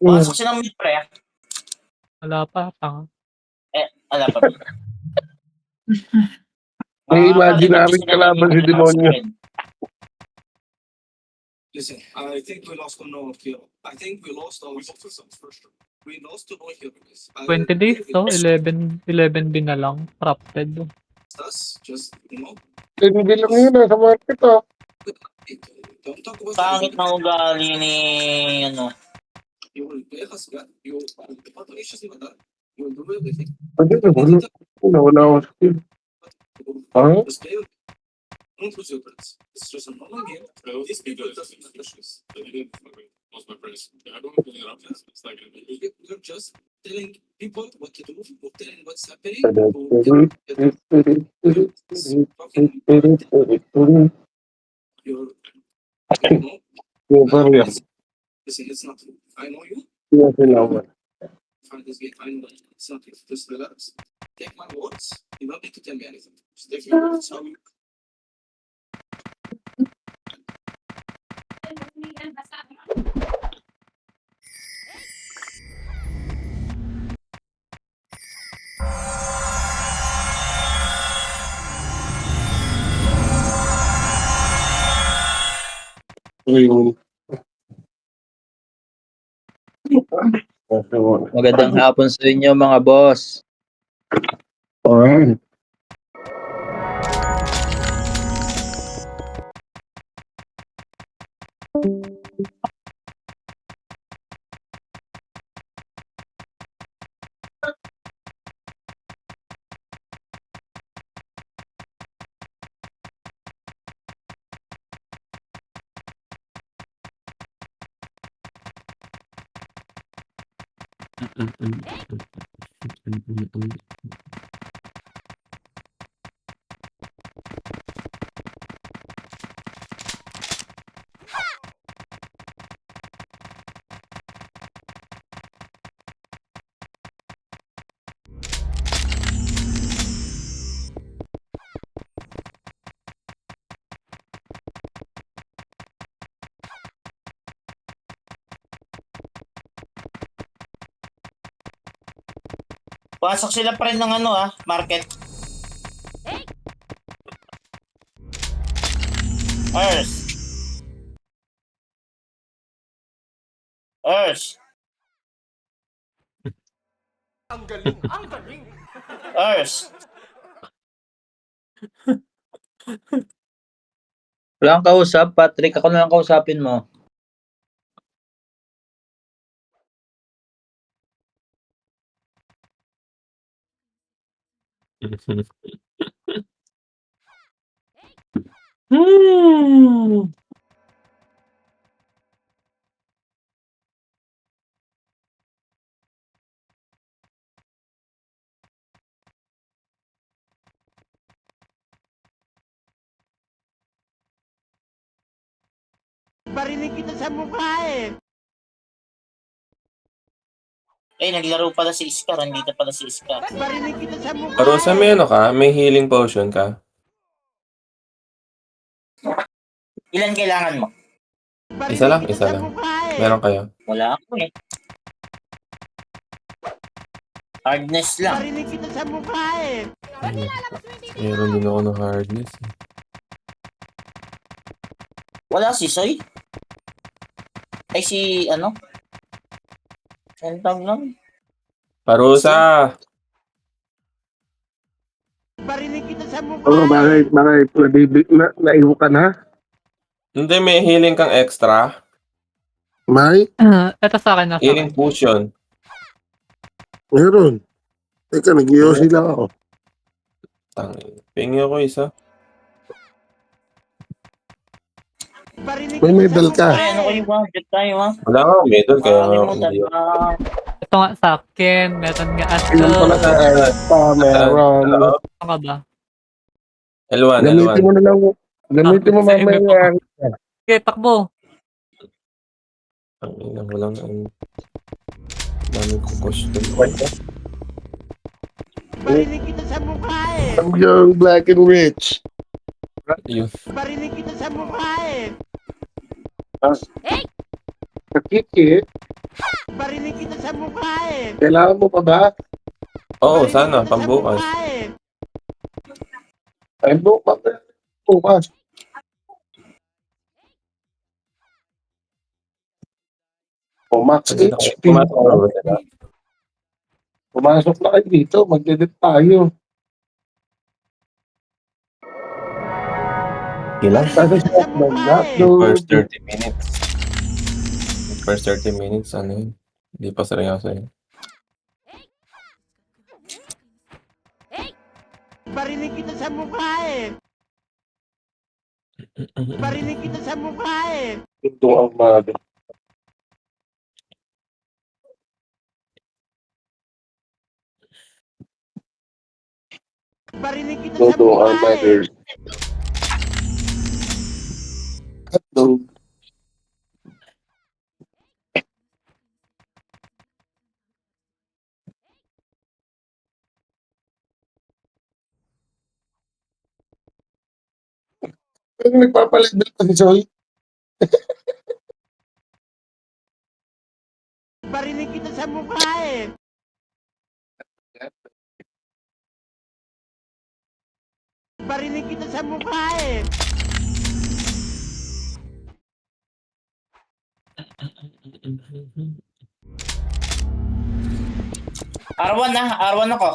Pasok siya ng mid, pre. Wala pa, tanga. Ala pa. May imaginary kalaban si demonyo. Listen, I think we lost to no hero. I think we lost our first. We lost to no hero. 20 days, so 11 bin na lang. Crafted. Us, just, you know, Hindi lang yun sa market ah. don't talk about Pangit na ugali ni, ano. You will play us, you what issues with that? You will do everything. Pwede na, wala akong skill. Huh? Just play. Don't lose your friends. It's just a normal game. These people doesn't matter. Lost my friends. I don't know what it's like. You're just telling people what to do, or telling what's happening. You're, listen, it's not true. I know you. Find this game. I know it's not true. Just relax. Take my words. You don't need to tell me anything. Just take my words. How you Magandang hapon sa inyo mga boss. Alright. Pasok sila pa rin ng ano market. Earth. Ang galing, ang galing. Earth. Wala kang kausap, Patrick. Ako na lang kausapin mo. Barinig kita sa mukha eh. Naglaro pala si Iskar. Nandito pala si Iskar. Barinig kita sa mukha. Rosa, may ano ka? May healing potion ka? Ilan kailangan mo? Isa lang. Meron kayo? Wala ako Hardness lang. Barinig kita sa mukha eh. Meron din ako ng hardness. Wala si Soy. Si ano? Sentag lang. Parusa! Barinig kita sa mukha. Bakit? Naiho ka na? Hindi, may healing kang extra. May? Ito sa akin na. Healing potion. Meron. Teka, nag-iossi lang ako. Pingi ako isa. May medal ka. Ano kayo ba? Jet tayo Wala nga, medal kaya nga. Ito nga sa akin. Meron nga at Ilan pala ka? Meron. Ano ka ba? L1. Gamitin mo na lang. Gamitin mo mamaya. Okay, takbo. Ang ina mo lang ang daming kukosto. Barinig kita sa mukha eh. I'm young, black and rich. Yun. Barinig kita sa mukha eh. Nakiki. Barinig kita sa mukha eh. Kailangan mo pa ba? Oo, Barinig sana, kita sa pambukas. mukha eh. Ay, bukas. O Max HP. Pumasok na ba sila? Pumasok na kayo dito. Mag-edit tayo. Ilan? Kasi sa mag-upload. First 30 minutes. First 30 minutes, ano yun? Hindi pa seryoso yun. Barinig kita sa mukha eh. Barinig kita sa mukha eh. Ito ang mga Barinig kita sa Dodo mukha ang eh. matters. Hotdog. Pero nagpapalibel pa si Soy. Barinig kita sa mukha eh. Barinig kita sa mukha eh. R1 na, R1 ako.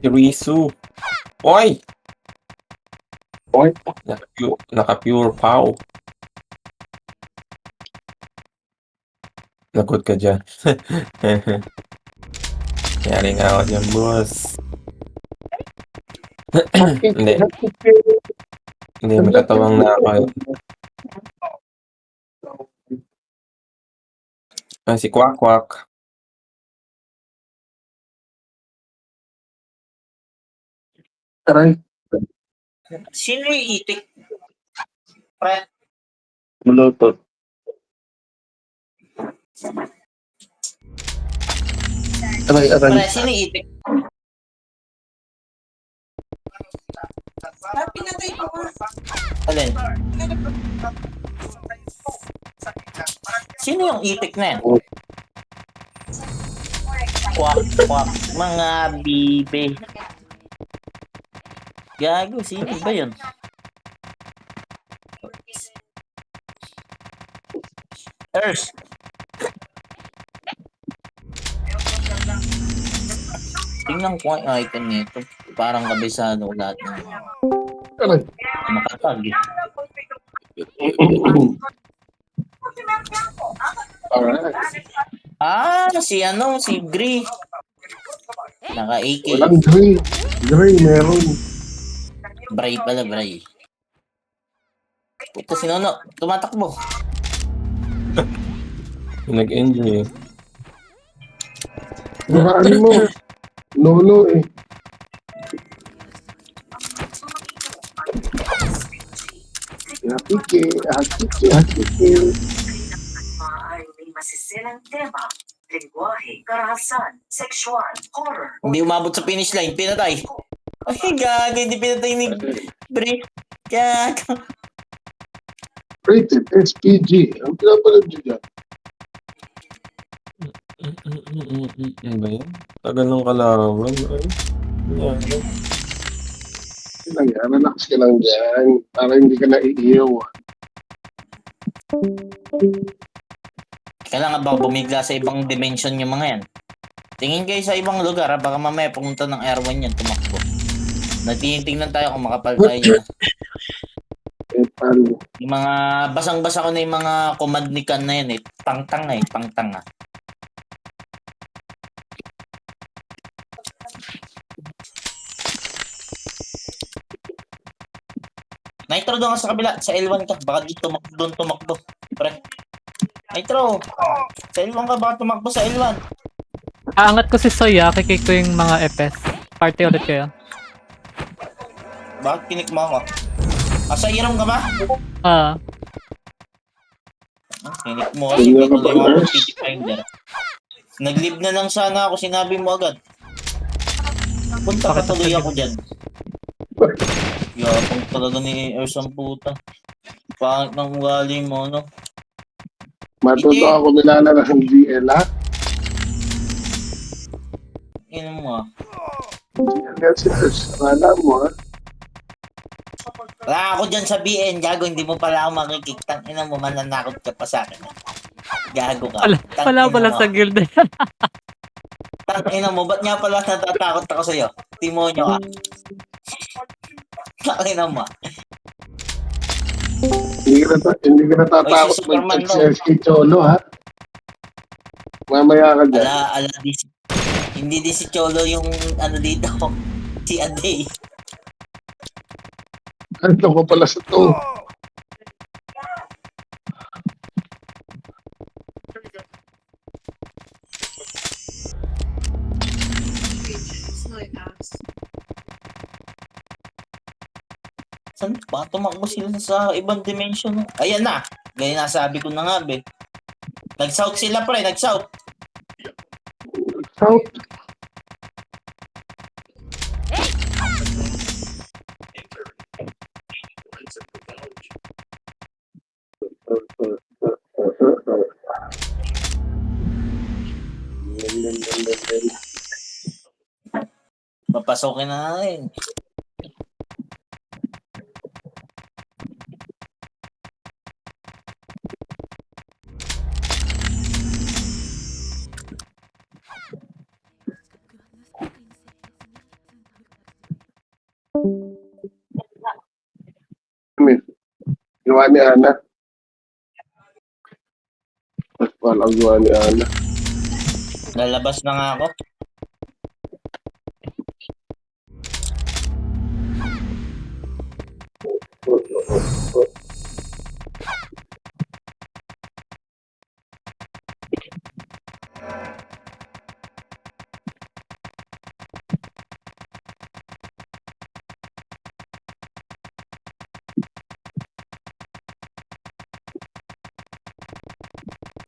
Risu. Oy! Oy. Naka-pure pow. Nagot ka dyan. Yari nga ako dyan, boss. Hindi. Hindi, magkatawang na ako. Ah, si Kwak Kwak. Aray. Sino yung itik? Pre, Mulutot. Aray. pre, sino yung itik? Alin? Sino yung itik na yan? Kwak, kwak. Mga bibe. Gago, sino ba yun? Earth. Tingnan ko ang item nito. Parang kabisado ko lahat ng Aray. makatag. Alright. Ah, si Gri. Naka AK. Walang gray. Gray meron. Bray pala, Bray. Puta, si Nono, tumatakbo. Nag-enjoy. Marami mo. Lolo eh. Hakiki. Maaaring may masisilang tema, lingwahe, karahasan, sexual, horror, Hindi umabot sa finish line, pinatay. Ay, gago, hindi pinatay ni Bray. Gago. Rated SPG. Ang pinapanood nyo dyan. Ano ba yan? Tagal ng kalaban. Ay, yan. Lang yan. Relax ka lang dyan. Para hindi ka naiiyaw. Kailangan ba bumigla sa ibang dimension yung mga yan? Tingin kayo sa ibang lugar, ha? Baka mamaya pumunta ng R1 yan, tumakbo. Natitingnan tayo kung makapal tayo dyan. Eh, paano? Yung mga basang-basa ko na yung mga command ni Kan na yan eh. Pangtang eh, pangtang ah. Nitro doon ka sa kabila, sa L1 ka. Baka dito doon tumakbo. Pre. Nitro, sa L1 ka, baka tumakbo sa L1. Aangat ko si Soya, kikik ko yung mga FS. Party ulit kayo. Bakit kinik mo ako? Sa Iram ka ba? Ah, Kinik mo kasi Hindi dito ka ba, yung mga nurse? PC Finder. Nag-leave na lang sana ako, sinabi mo agad. Punta pa Bakit tuloy nasa ako dyan. Yapang talaga ni Ers ang puta. Pangit ng ugali mo, no? Matuto Hindi. ako nilalaro ng GL, ha? Ino mo ah. GL yan si Ers. Akala mo, ha? Wala ako dyan sa BN, gago. Hindi mo pala ako makikitang. Ina mo, mananakot ka pa sa akin. Gago ka. Wala pala sa guild. Ina mo, ba't nga pala natatakot ako sa'yo? Timonyo ka. Ina mo. Hindi ka natatakot Oy, si Superman mag-text si Cholo, ha? Mamaya ka dyan. Hindi din si Cholo yung ano dito. Si Aday. Ano ko pala sa to? Saan ba? Tumakbo sila sa ibang dimension. Ayan na. Gaya na sabi ko na nga, be. Nag-south sila, pre. Nag-south. South. Papasokin na natin. Gawa ni Ana. Walang gawa ni Ana. Lalabas na nga ako.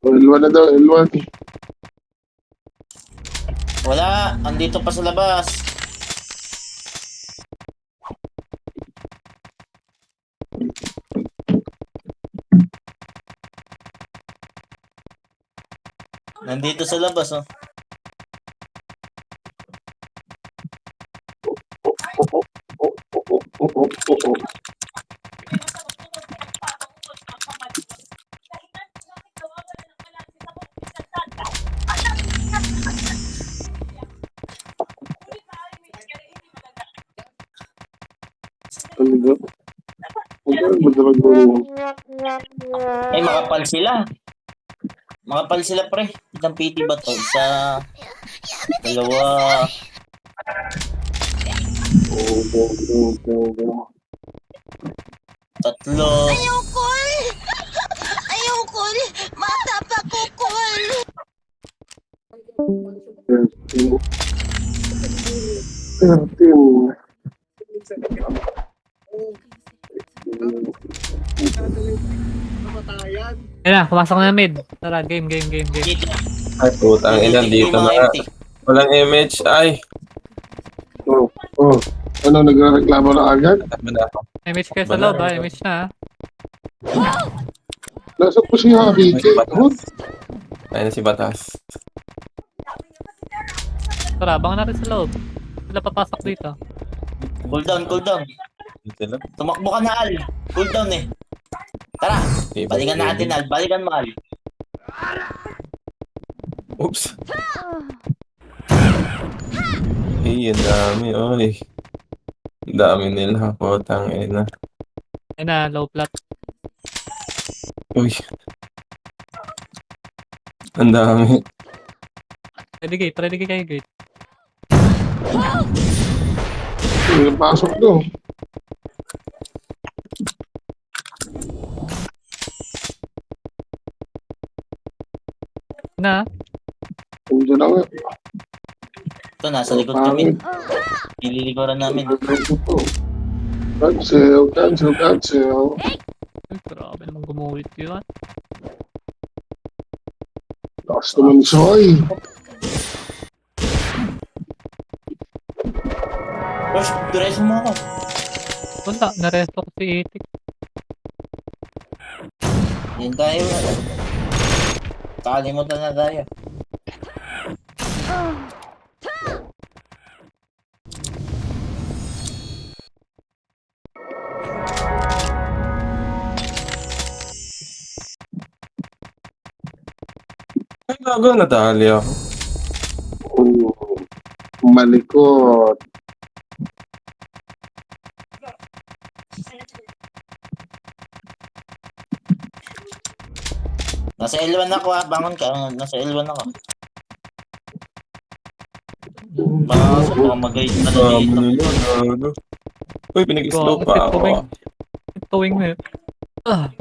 L1 na daw, L1. Wala. Andito pa sa labas. Nandito sa labas, oh. Ano ba? Madrag mo. Eh, makapal sila. Makapal sila, pre. Itang PT ba to? Isa, dalawa, tatlo. Ayoko! Mata pa ko, Kol! 13. Ayun na, pumasok na mid. Tara, game. Dito. Ay, putang ina, dito na nga. empty. Walang image. Ay, Oh. Ano, nagreklamo na agad? tama na ako. Image kayo sa loob ha, image na ha. Nasa po si Harry. Ay, si Batas. Ayun na si Batas. Tara, abangan natin sa loob. Sila papasok dito. Cool down, cool down. Dito lang. Tumakbo ka na, Al. Cool down eh. Tara, Okay, balikan natin, Al. Balikan mo, Al. Oops. Ay, ang dami, oy. Ang dami nila, putang ina. Ayun na, low plat. Uy. Ang dami. Ready gate kayo gate. Pasok doon. Na, Nandiyan na nga. Ito, nasa likod kami. Nililikuran namin. Cancel. ay, grabe naman gumuhit yun. Lakas naman siya, Reso mo ako. Wala, naresto ko si Itik. Yan tayo. Kakalimutan na tayo. Ay, gago, nadali ako. Malikot. Nasa L1 ako ha. Bangon ka. Nasa L1 ako. Baka mag-guide na na Gago dito. nila, gago. Uy, pinag-slow pa ako. ah. Towing mo yun. Ah,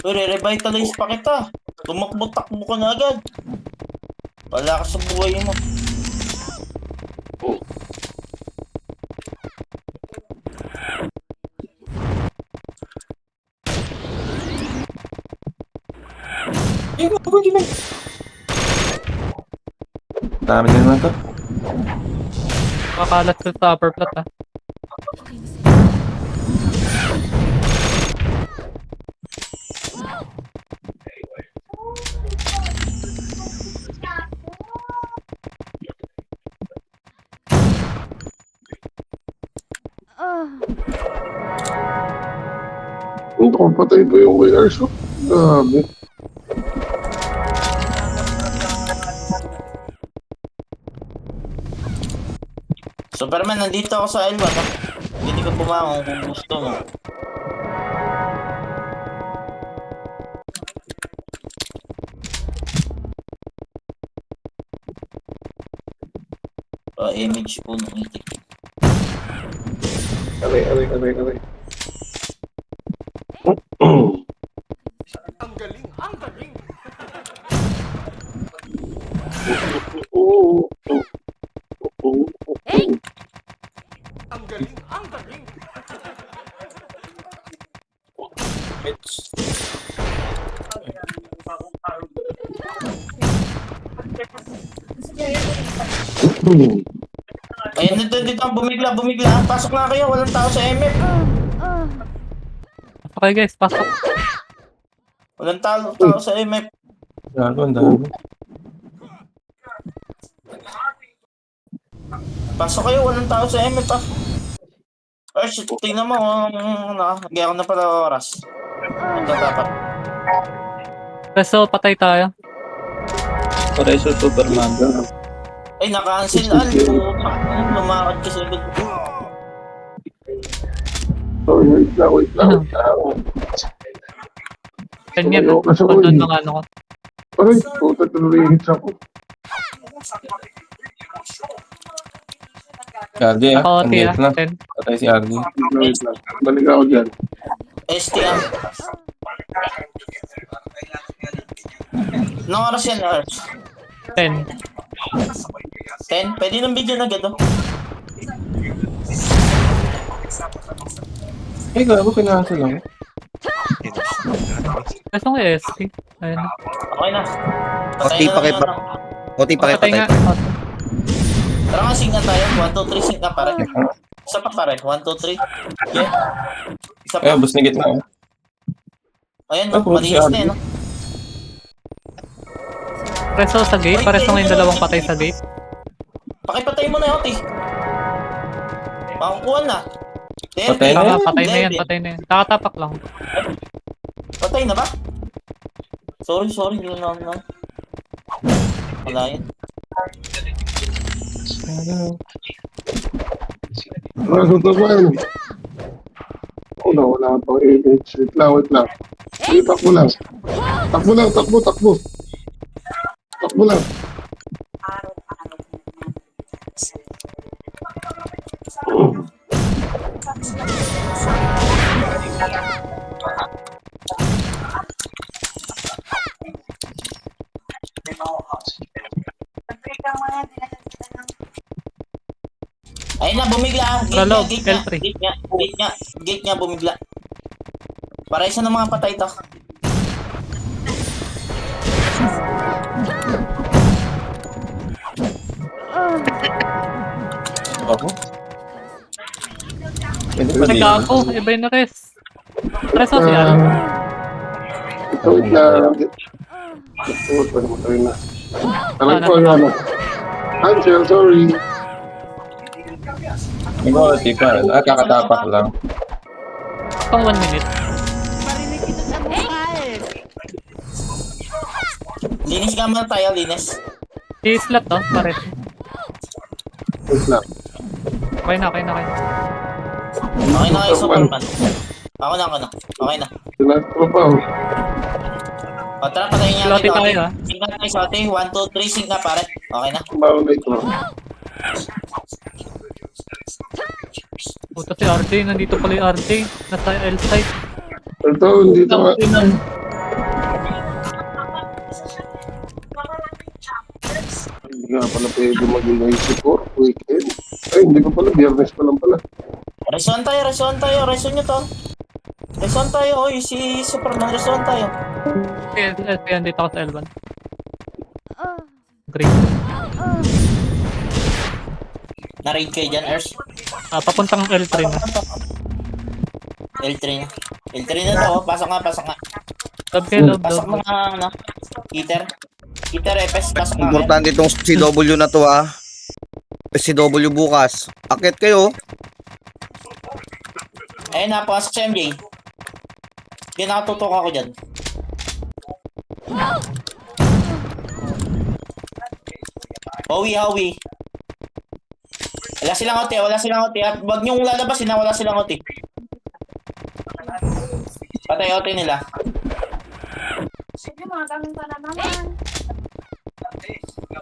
Uy, re-revitalize pa kita. Tumakbo-takbo ka na agad. Wala ka sa buhay mo. Ay, gago, hindi na. Dami na naman to. makalat sa upper plot ah. Kung patay pa yung kay Arso. Grabe. Superman, nandito ako sa L1. Ha? Hindi ka bumangon kung gusto mo. Image po ng itik. Aray. Ang galing, ang galing. Oo. Ang galing, ang galing. Ayun, dito ang bumigla. Pasok na kayo, walang tao sa MF. Okay guys, pasok. Walang tao sa MF. Gago, ang dami. Pasok kayo, walang tao sa MF ah. Ay, shit, tingnan mo. Hindi ako na pala oras. Ito dapat. So, patay tayo. Pareho sa Superman. Ay, naka-cancel. Lumakad ka sa likod. Wait lang. Kanya, Ayaw kasi ko kung doon eh. mga ano ko. Aray, puta, tuloy-hits ako. RJ ah, Naka-OT andito na. 10. Patay si RJ. Wait lang. Balik ako dyan. STM. Anong oras yan, Ars? 10. 10? Pwede ng video na gado. Ay, gago, kinansel lang. Gusto ko ST. Ayun na. Okay na. Okay, na lang yun, ah. Patay nga. Tara nga, sync na tayo. 1, 2, 3, sync na pare. Isa pa pare. 1, 2, 3. Yeah. Isa pa. Ay, bus na gitna. Ayan, Ay, pumunta si malinis na RJ. yun. No? Preso sa gate, pares na yung dalawang patay sa gate. Pakipatay mo na yun, Oti. Makukuha na. Patay na Tama, yan. patay na yan, patay na yan. Nakatapak lang. Patay na ba? Sorry. Hindi na. Wala yan. Nasa tabayan. Wala pa. Wait lang. Sige, takbo lang. Takbo lang. Ayun na, bumigla. Prolog, Gate niya. L3. Gate niya, bumigla. Para isa ng mga patay to. Ako? Pwede ba di? Nagkaako, iba yung na-res. Res mo siya. Ito, wait lang. Ito, pwede mo tayo na. Alam ko, ano. I'm sorry. May mga ulti pa. Kakatapak lang. Pang 1 minute. Barinig kita sa mukha eh. Linis ka muna tayo, linis. I-slot to, pares. Wait lang. Okay na. Okay na kayo, Superman. Ako na. Okay na. Sinatro pa, oh. O tara, patayin niya Slotty natin. tayo, ah. Sync na tayo, Sote. 1, 2, 3, sync na pare. Okay na. Bawa na ito. Puta si RJ, nandito pala yung RJ. Nasa L side. Ito, hindi ito nga. Hindi nga pala pwede maging isip ko. Weekend. Ay, hindi pa pala. Biyernes pa lang pala. Reson tayo. Reson nyo to. Reson tayo, oy. Si Superman, reson tayo. Kaya dito ako sa L1. Green. Na-raid kayo dyan, Ers. Papuntang L3 na. L3 na. L3 na to, oh. Pasok nga. Love kayo, love. Pasok mga, ano. Heater, Epes, pasok nga. Importante itong CW na to ah. CW bukas. Akit kayo. Ayun na, pasok si MJ. Hindi nakatutok ako dyan. Howie. Wala silang OT. At wag niyong lalabasin na wala silang OT. Patay OT nila.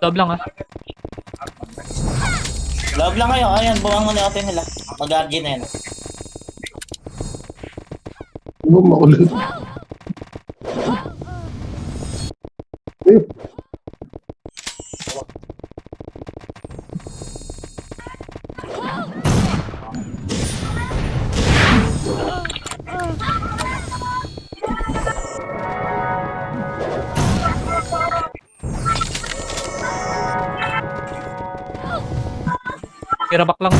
Love lang ah. Love lang kayo. Ayan, bumangon na OT nila. Mag-RG na yan. Ano makulit? Eh, Tirabak lang.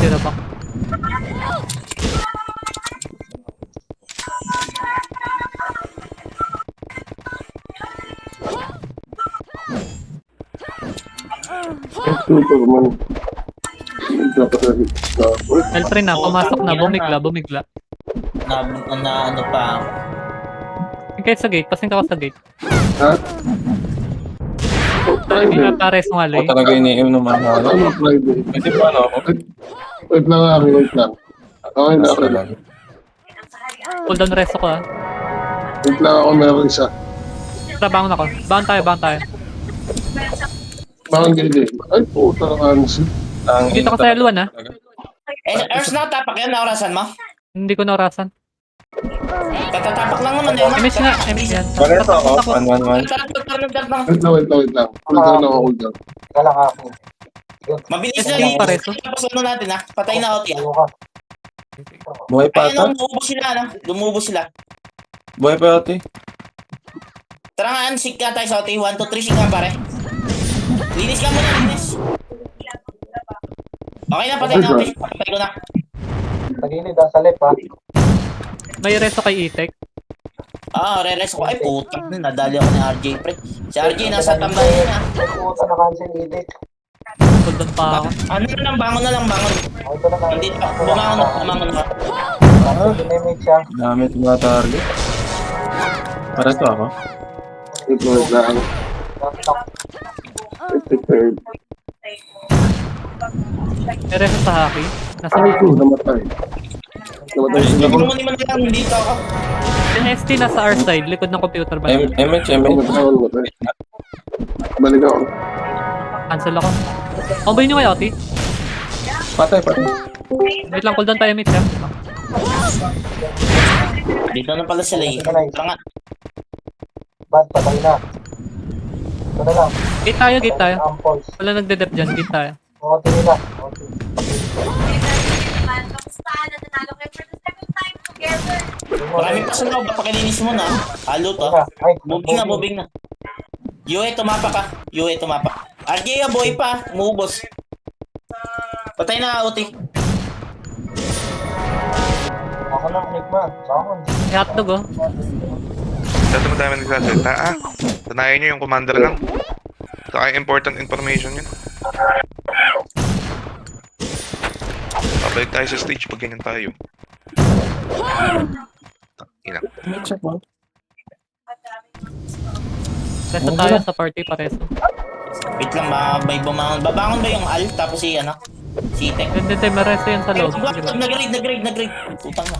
Superman. Dapat L3 na, pumasok na. Bumigla. Na ano pa. Kahit sa gate, pasing ako sa gate. Ha? Hindi Friday. na pares ng Ako alay. talaga iniim naman. Ano Friday? Pwede ba ano ako? Wait lang ako, wait lang. Okay na, Basta okay. lang. Pull down resto ko ah. Wait lang ako, meron isa. Tara, bangon ako. Bangon tayo. Bakit hindi? Ay, puta ka, Ansi. Dito ako sa L1 ah. Ers na, tapak yan. Naurasan mo? Hindi ko naurasan. Katatapak lang naman yun. Image nga, image yan. Pareto ako. 1-1-1. Wait lang. Cool down ako, cool down. Mabilis Yes, na yung yun. pareso. Tapos ano natin ha? Patay na OT ha? Buhay pa Ayun ata? lumubos sila. Buhay pa ate? Tara nga, ansik ka tayo sa OT. 1, 2, 3, sync ka pare. Linis ka muna, linis. Okay na, patay na OT. Patay ko na. May resto kay Itek. Re-rest ko. Ay, putak na. Nadali ako ni RJ, pre. Si RJ nasa tambayan na. Pull down pa ako. Ano na lang, bangon. Hindi pa, bumangon na. Dami ito mga target. Pareto ako. Wait lang. 53rd. May resto sa hockey. Nasa Ay, ko, namatay. Namatay sila. Hindi mo naman lang, dito ako. yung ST nasa our side, likod ng computer ba? MH. Namatay. Balik ako. Cancel ako. Combine nyo kayo, Oti. Patay. Wait lang, cool down tayo, mate. Dito na pala sila eh. Tara nga. Gate tayo. Wala nagde-dep dyan, gate tayo. Marami pa sa loob. Papakilinis mo na. Halo to. Moving na. Yue, tumapa ka. RJ, boy pa. Umubos. Patay na, Uti. Ako na, Nikma. Ako. May hotdog oh. Dito madami nagsasalita. Tanayan nyo yung commander lang. Saka important information yun. Babalik tayo sa stage pag ganyan tayo. Ina. Reso tayo sa party pareso. Wait lang, may bumangon. Babangon ba yung Al? Tapos si, ano? Si Tek. Hindi, mareso yan sa loob. Sige lang. Nag-raid. Utang na.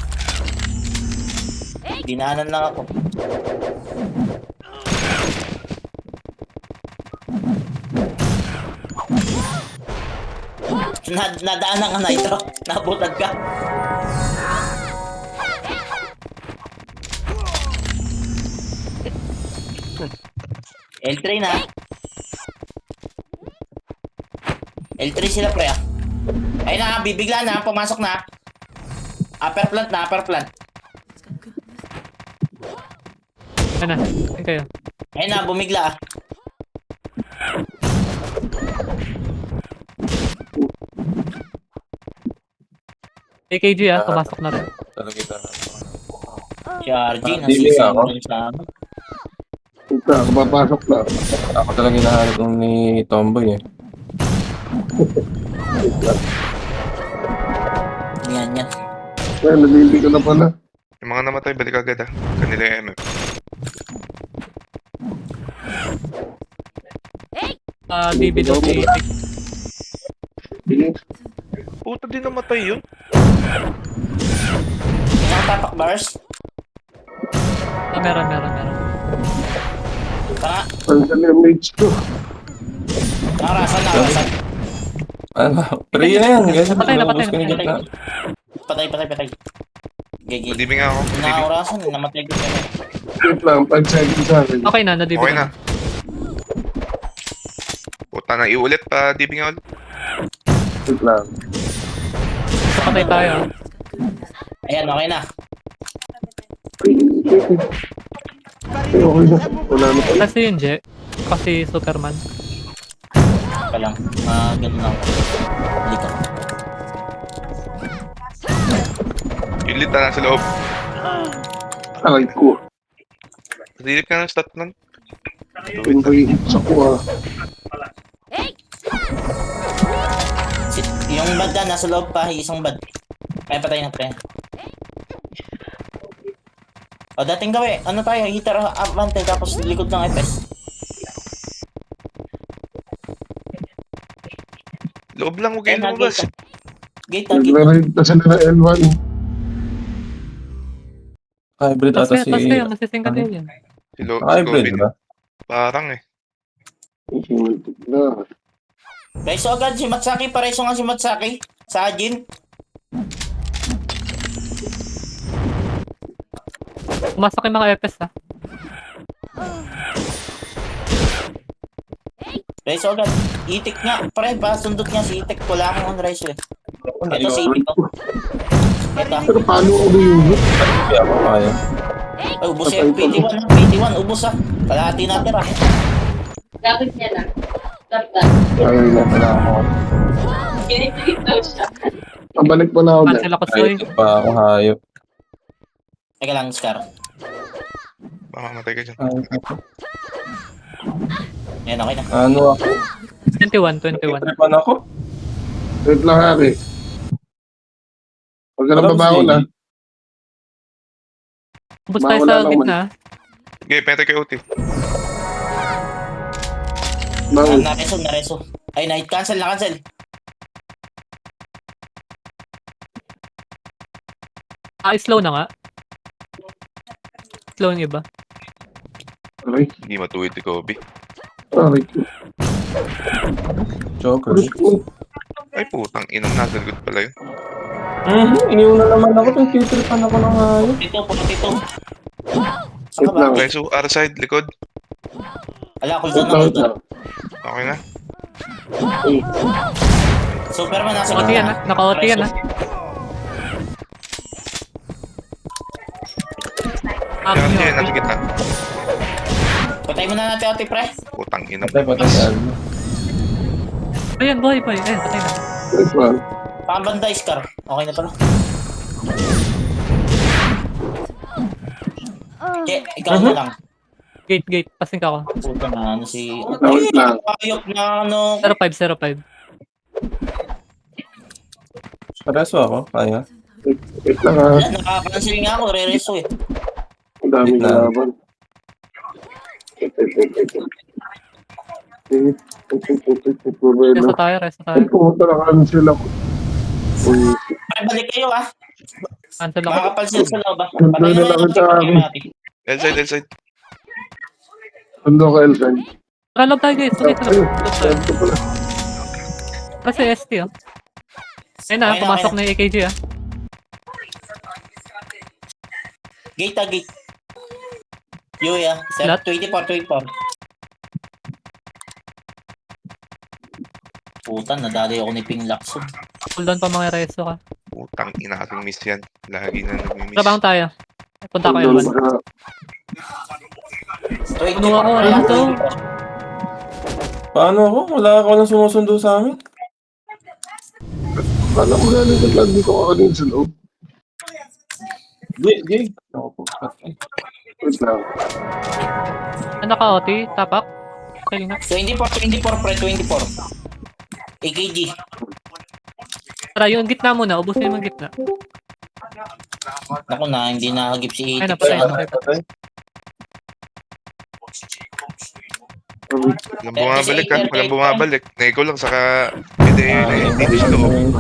Dinaanan lang ako. Nadaanan ka na ito. Nabutag ka. L3 na. L3 sila pre ah. Ayun na, bibigla na, pumasok na. Upper plant. Ayun na. Ayun kayo. Ayun na, bumigla ah. AKG pumasok na rin. Talaga ito. Si RG, Hindi nasisi ako. dun sa ano. Ika, papasok na. Ako talaga hinahanap nung ni Tomboy eh. Yan. Kaya nalili ko na pala. Yung mga namatay, balik agad Kanila yung MF. DB daw si Itik. Puta din namatay yun. Isang tapak bars. Meron. Ang yung mage ko. Nakarasan. Ano? Pre na yan. Guys, Patay na. ubus ko ni Gitna. Patay. Gigi. Madibing nga ako. Nakarasan, namatay ko siya. Wait lang, 5 seconds sa akin. Okay na, na-DB Okay na. na. Puta na iulit pa. Dibing nga ulit. Wait lang. So, patay tayo. Ayan, okay na. Okay na. Wala na pala. Kasi yun, Je. Kasi Superman. Pa lang. Ganun lang ako. Dito. Yung lit na nasa loob. Aray ko. Dilip ka ng stat nun. Pinray sa kuha. Yung bad na, nasa loob pa. Isang bad. Kaya patay na pre. O, dating gawi. Ano tayo? Hitter avante tapos likod ng FS. Loob lang, huwag kayo lumabas. Gate. Nag-raid na sila na L1. Hybrid ata Tapos si... kayo, masising ka din yan. Si Hybrid Covid. ba? Parang Na. Guys, so agad si Matsaki. Pareso nga si Matsaki. Sa Ajin. Pumasok yung mga FS Guys, so agad. Itik nga. Pre, ba? Sundot niya si Itik. Wala akong on-rise eh. Ito si Itik. Ito. Pero paano ako yung Hindi ako kaya. Ay, ubos yung PT1. PT1, ubos ah. Kalahati natin ah. Dapat niya na. Dapat. Ayaw na pala ako. Ganito siya. Pabalik pa na ako dyan. Cancel ako soy. Ay, pa ako hayop. Teka lang, Scar. mamamatay ka dyan. Yan, okay na. Ano ako? 21. Tripan ako? Wait lang, Ari. Huwag ka na babangon na. Ubus tayo sa gitna. Okay, pwede kay Uti. Bangon. Nareso. Ay, cancel. Slow na nga. Slow yung iba. Aray. Hindi matuwid si Kobe. Aray ko. Joker. Aray ko. Ay putang inang nasa good pala yun. Iniuna naman ako. Nagtitripan ako ng hayop. Putito. Wait lang. Okay, so other side, likod. Ala, Wait lang, wait lang. Okay na. Superman, nasa Naka-OT yan Naka-OT yan Kaya siya, nasa gitna. Patay mo na natin, Ate Pre. Putang inang. Patay. Ayan, buhay. Ayan, patay na. Nice one. Pabanda, Scar. Okay na pala. Che, ikaw na lang. Gate. Passing ka ako. Puta na, ano si... Wait lang. Ayok na, ano... 05. Pareso ako, kaya. Wait lang ha. Wala, nakakancel nga ako, re-reso eh. Ang daming Wait lang. laban. Reso tayo. Ay, pumunta na cancel ako. Uy, Ay, balik kayo ah. Cancel ako. Makakapal sila sa loob ah. Ganda Patayin na na lang lang sa akin. Elside. Ando ka, Elsan. Tara, loob tayo guys. Okay, Ayun, loob tayo. ito pala. Kasi ST oh. Ayun na, pumasok na yung AKG ah. Gate ah, gate. Yui ah. Lahat? 24. Puta, nadali ako ni Ping Lacson. Cool down pa mga reso ka. Putang ina aking miss yan. Lagi na nag-miss. Trabang tayo. Punta ko Ando yun. na- Ano ako? Ano to? Paano ako? Wala ako lang sumusundo sa amin. Kala ko galing lang dito ako kanina sa loob. Gig. Ako po. Patay. Wait lang. Ano ka, OT? Tapak? Okay na. 24 pre, 24. AKG. Tara, yung gitna muna. Ubusin mo yung gitna. Naku na, hindi nakagip si Ay, Itik. napatay. Ano? Patay. Walang bumabalik. Na ikaw lang saka hindi siya loob.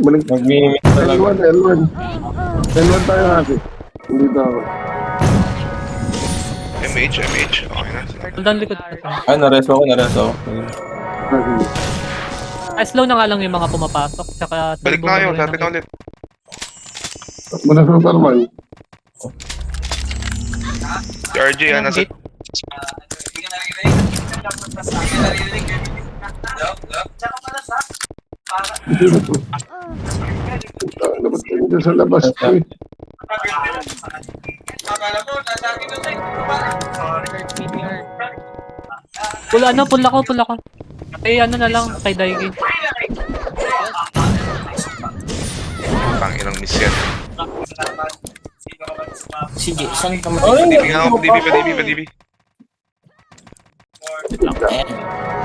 Balik. Nag-mimik talaga. L1 tayo natin. Hindi tayo. MH. Okay na. Cool down likod. Ay, nareso ako. Ay, slow na nga lang yung mga pumapasok. Tsaka... Balik na kayo. Dati na ulit. Muna sa Superman. Si RJ nasa... Gate. Dapat kayo dyan sa labas. Eh. Pull ako. Eh, ano na lang, kay Daigi. Putang inang miss yan. Si Jason naman. DB nga ako. DB. Ayan.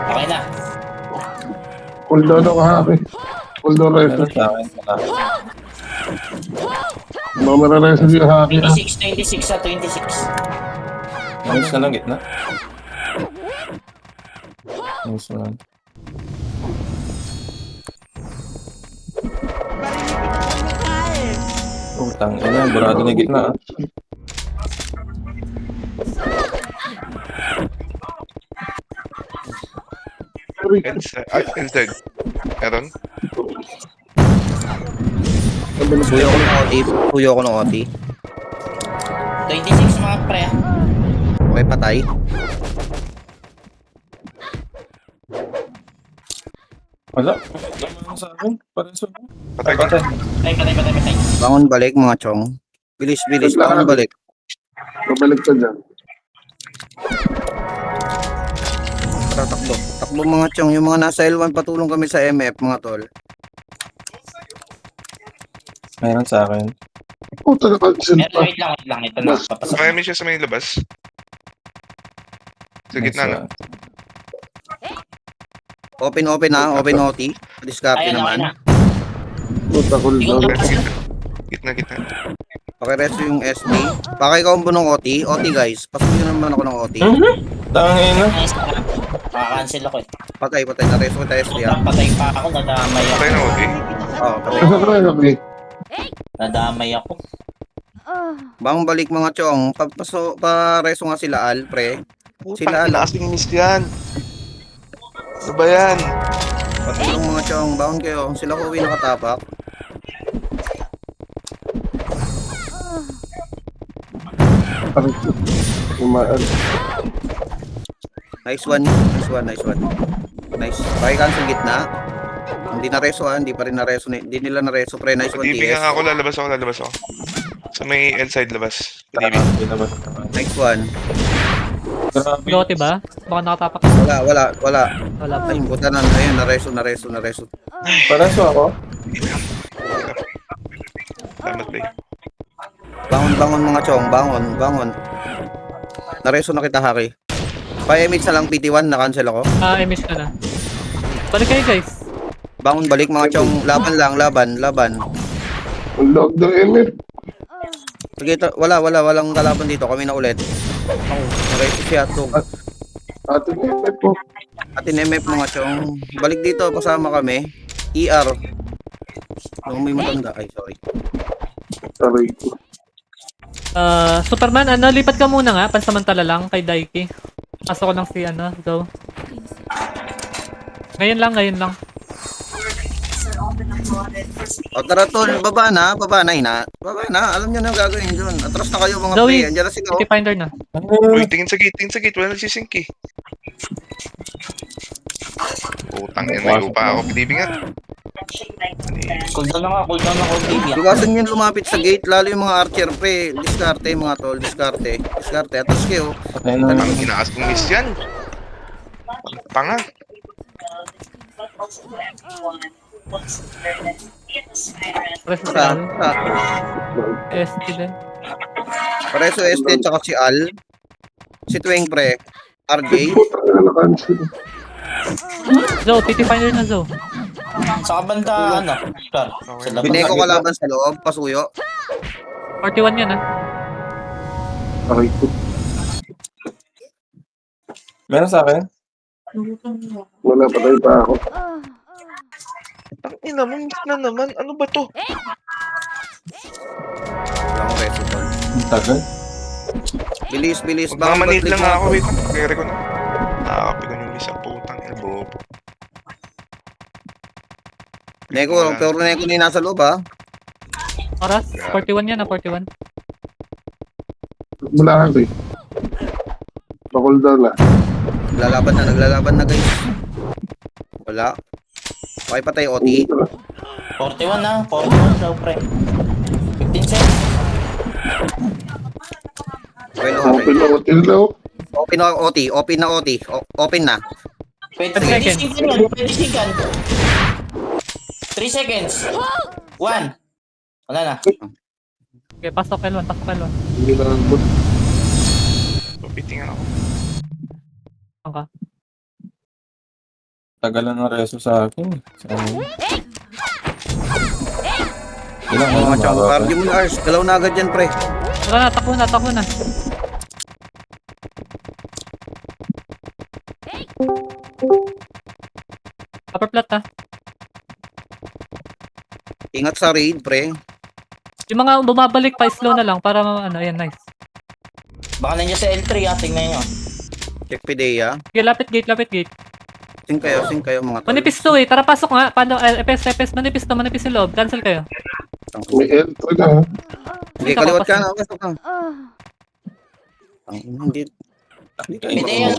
Okay na. Cool down ako happy. Cool down Meron resto. sa akin. Wala. Mga mararesto yung haki. 26 sa 26. Ayos na lang gitna. Ayos na lang. Utang ina, burado na gitna. Inside. Meron? Puyo ko ng OT. 26 mga pre. Okay, patay. Wala. Wala sa akin. Pareso ako. Patay ka. Patay. Bangon balik mga chong. Bilis. Bangon balik. Pabalik ka dyan. Tara, takbo mga chong. Yung mga nasa L1 patulong kami sa MF mga tol. Meron sa akin. Puta na cancel pa. Wait lang. Ito na. Papasok. Marami siya sa may labas. Sa gitna na. Open ha. Open OT. Discarte Ayan, okay naman. na. Puta cool down. Gitna. Pakireso yung SD. Pakay ka ng OT. OT guys. Pasukin naman ako ng OT. Tangin na. Nice na. Makakancel ako eh. Patay. Nareso kita SD ha. Patay pa ako. Nadamay ako. Patay na OT. Oo, patay. Nasa ka na okay. Nadamay ako. Bangon balik mga chong. Pareso nga sila Al, pre. Sila Al. Kasing miss yan. Ano ba yan? Patulong mga chong. Bangon kayo. Sila Huwi nakatapak. Umaan. Nice one. Nice. Pakay cancel gitna. Hindi na reso ha. Hindi pa rin na reso. Hindi nila na reso, pre. Nice one, DB TS. nga ako. Lalabas ako. Sa may L side labas. DB. Nice one. Grabe. Lote ba? Baka nakatapak. Wala. Wala pa. Ay, buta na. Ayun, nareso. Paraso ako. Salamat, Bay. Bangon mga chong, bangon. Nareso na kita, Haki. Pa-image na lang PT1, na-cancel ako. Emiss ka na. Balik kayo guys. Bangon balik mga chong, laban. Ang log ng MF. Sige, walang kalaban dito, kami na ulit. Nareso siya, tug. Ating MF po. Atin MF mga chong, balik dito, kasama kami. ER. Ano may matanda? Ay, sorry. Aray ko. Superman, lipat ka muna nga. Pansamantala lang kay Daiki. Pasok ko lang si Zoe. Ngayon lang. O tara tol, baba na. Alam nyo na ang gagawin dun. Atras na kayo mga Zoe, pre. Andiyan na sila. City Finder na. Uy, tingin sa gate. Wala nagsisink eh. Putang ina, may upa ako. Pinibingat. Cooldown ako, baby. Iwasan nyo lumapit sa gate, lalo yung mga archer pre. Diskarte mga tol, diskarte. Atras kayo. Patay na. Ang ginaas kong miss yan. Tanga. Press si Tara. Al. ST din. Pareso ST tsaka si Al. Si Tweng pre. RJ. Putang na na-cancel. Zoe, City Finder na Zoe. Sa kabanda, Star. Sa labas. Bineko kalaban sa loob, pasuyo. 41 yan Aray ko. Meron sa akin? Wala, patay pa ako. Ang ina mo, miss na naman. Ano ba to? Lang reso tol. Ang tagal. Bilis. Magmamanid lang ako. Wait lang. Kaya ko na. Nakakapigan yung isang putang elbow. Neko, pero Neko na yung nasa loob ha. Oras, 41 yan 41. Mula ako eh. Pa-cooldown na. Naglalaban na guys. Wala. Okay patay OT. 41 na. 41 daw, pre. 15 seconds. Okay, no, Open na, hotel na. Open na OT. Open na. 20 seconds. seconds. 20 seconds. 3 seconds. 1. Wala na. Okay, pasok L1. Hindi na ang bot. Papitingan ako. Saan ka? Tagal na ng reso sa akin. Ilang Mga mga chong, cardio mo na Ars. Galaw na agad yan pre. Wala na, takbo na. Upper flat ha. Ingat sa raid pre. Yung mga bumabalik pa, slow na lang para ayan, nice. Baka nandiyan sa L3, tingnan nyo. Check Pidea. Okay, lapit gate. Sing kayo mga tol. Manipis to tara pasok nga. Paano, FS, manipis yung loob. Cancel kayo. May L3 na. Sige, kaliwat ka na. Pasok ka. Hindi. Hindi, yan.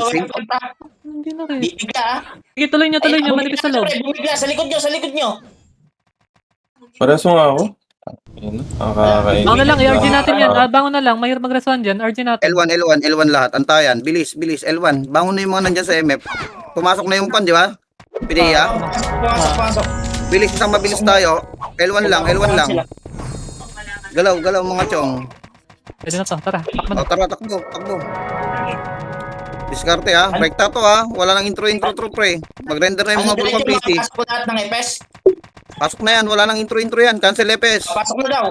Hindi na rin. Bibigla, ah. Sige, tuloy nyo, manipis sa loob. Bumigla, sa likod nyo. Pareso nga ako. Ayun na. Nakakain. Bangon na lang, i-RG natin yan. Bangon na lang, mahirap mag-reswan dyan. RG natin. L1 lahat. Antayan. Bilis. L1. Bangon na yung mga nandyan sa MF. Pumasok na yung pan, di ba? Pidea. Pasok. Bilis, isang mabilis tayo. L1 lang. Galaw mga chong. Pwede na to, tara. Takman. O, tara, takbo. Diskarte ha. Rekta to ha. Wala nang intro pre. Mag-render na yung mga bulkang PC. Pasok lahat ng EPS. Pasok na yan. Wala nang intro yan. Cancel EPS. Pasok na daw.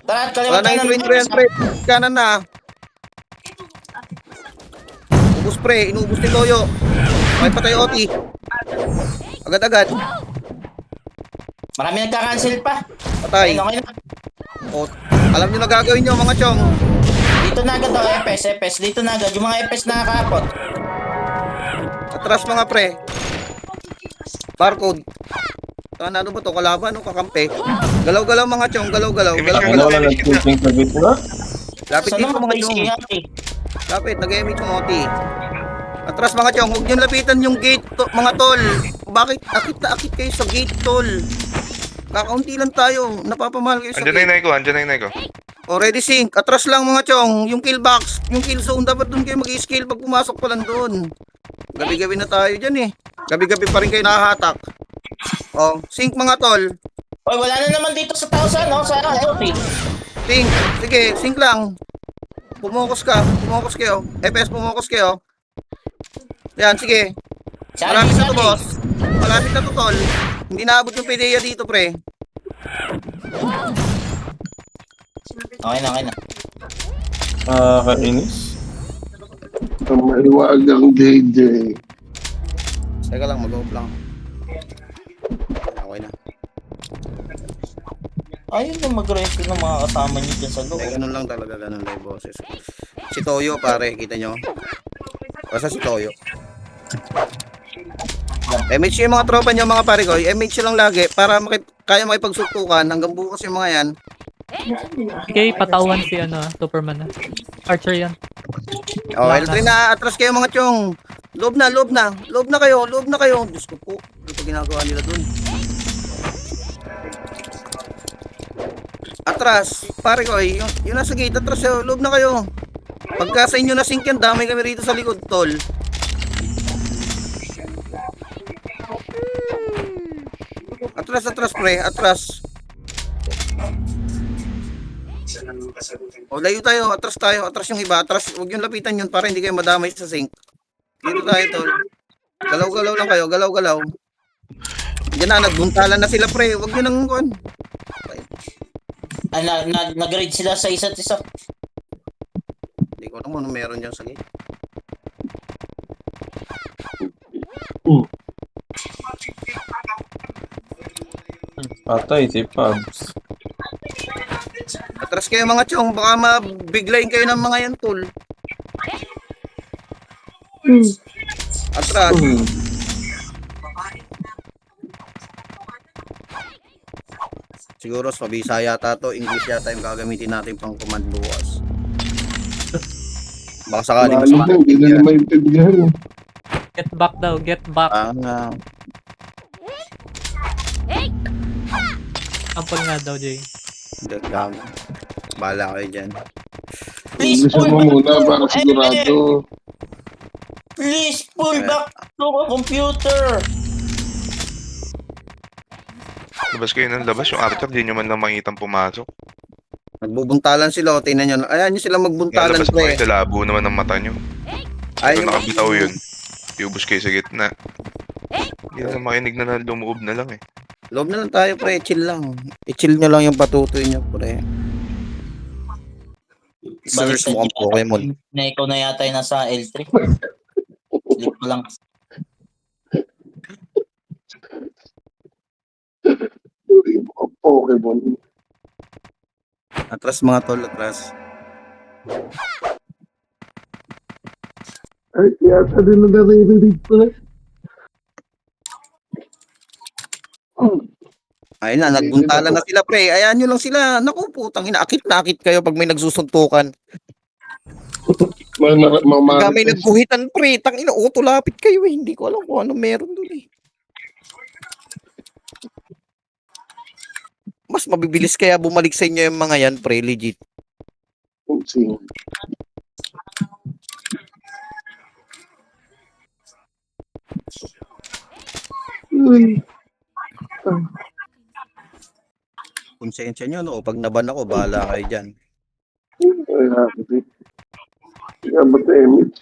Tara, Wala nang intro yan pre. Kanan na. Ubus pre. Inubos ni Toyo. May patay OT. Agad-agad. Marami nagka-cancel pa. Patay. Okay na. O, alam nyo na gagawin nyo mga chong. Dito na agad daw, EPS. Dito na agad. Yung mga EPS na nakakapot. Atras mga pre. Barcode. Ano ba to? Kalaban o kakampi? Galaw-galaw mga chong. Galaw-galaw. Ano na nag-switching sa bit na? Lapit Saan dito naman mga kayo chong. siya? Lapit. Nag-emit yung OT. Atras mga chong. Huwag nyo lapitan yung gate mga tol. Bakit? Akit kayo sa gate tol. Kakaunti lang tayo. Napapamahal kayo sa Andiyan na gate. yung Neko. Already sync. Atras lang mga chong. Yung kill box, yung kill zone, dapat doon kayo mag-skill pag pumasok pa lang doon. Gabi-gabi na tayo dyan eh. Gabi-gabi pa rin kayo nakahatak. Oh, sync mga tol. Oy, wala na naman dito sa tao sa LT. Sync. Sige, sync lang. Pumokus ka. Pumokus kayo. FPS pumokus kayo. Yan, sige. Malapit na to, boss. Malapit na to, tol. Hindi naabot yung PDEA dito, pre. Okay na. Kainis. Ang maliwagang JJ. Teka lang, mag-off lang. Okay na. Ayun na mag-rescue ng mga kasama niyo dyan sa loob. Ganun lang talaga, ganun lang yung boses. Si Toyo, pare, kita nyo? Basta si Toyo. MH yung mga tropa nyo, mga pare ko. MH lang lagi para kaya makipagsutukan hanggang bukas yung mga yan. Okay, patawan si Superman na. Archer yan. Oh, L3 na, atras kayo mga chong. Loob na kayo. Diyos ko po, ano pa ginagawa nila dun? Atras, pare ko, yung nasa gate, atras kayo, loob na kayo. Pagka sa inyo na sync yan, damay kami rito sa likod, tol. Atras, pre, atras. O, layo tayo, atras yung iba, atras, huwag yung lapitan yun para hindi kayo madamay sa sync. Dito tayo, tol. Galaw-galaw lang kayo, galaw-galaw. Diyan na, nagbuntalan na sila, pre, huwag nyo nang kuhan. Nag-raid sila sa isa't isa. Hindi ko alam ano meron dyan sa gate. Patay si Pabs. Atras kayo mga chong, baka mabiglayin kayo ng mga yan, tol. Atras. Siguro sa Bisaya yata to, English yata yung gagamitin natin pang command bukas. Baka sakaling mas Hindi na maintindihan. Get back daw, get back. Ampun nga daw, Jay. Hindi, gago. Bahala kayo dyan. Please Bilisan mo muna para sigurado. Please pull back to the computer. Labas kayo ng labas. Yung archer, di nyo man lang makitang pumasok. Nagbubuntalan sila, o tingnan nyo. Ayan nyo sila magbuntalan, Labas pre. pa kayo, labo naman ng mata nyo. Ay, Kung nakabitaw yun, iubos kayo sa gitna. Hindi na makinig na lumuob na lang eh. loob na lang tayo, pre. Chill lang. I-chill nyo lang yung patutoy nyo, pre. Search mo ang Pokemon. Na ikaw na yata yung nasa L3. Click ko lang. Pokemon. Atras mga tol, atras. Ay, yata din na naririnig ko na. Ayun na, nagbuntalan na sila, pre. Ayan nyo lang sila. Naku, putang ina. Akit na akit kayo pag may nagsusuntukan. Pag may nagguhitan, pre. Tang ina, lapit kayo eh. Hindi ko alam kung ano meron dun eh. Mas mabibilis kaya bumalik sa inyo yung mga yan, pre. Legit. Konsensya nyo, no? Pag naban ako, bahala kayo dyan. Ay, happy. Kaya ba't image?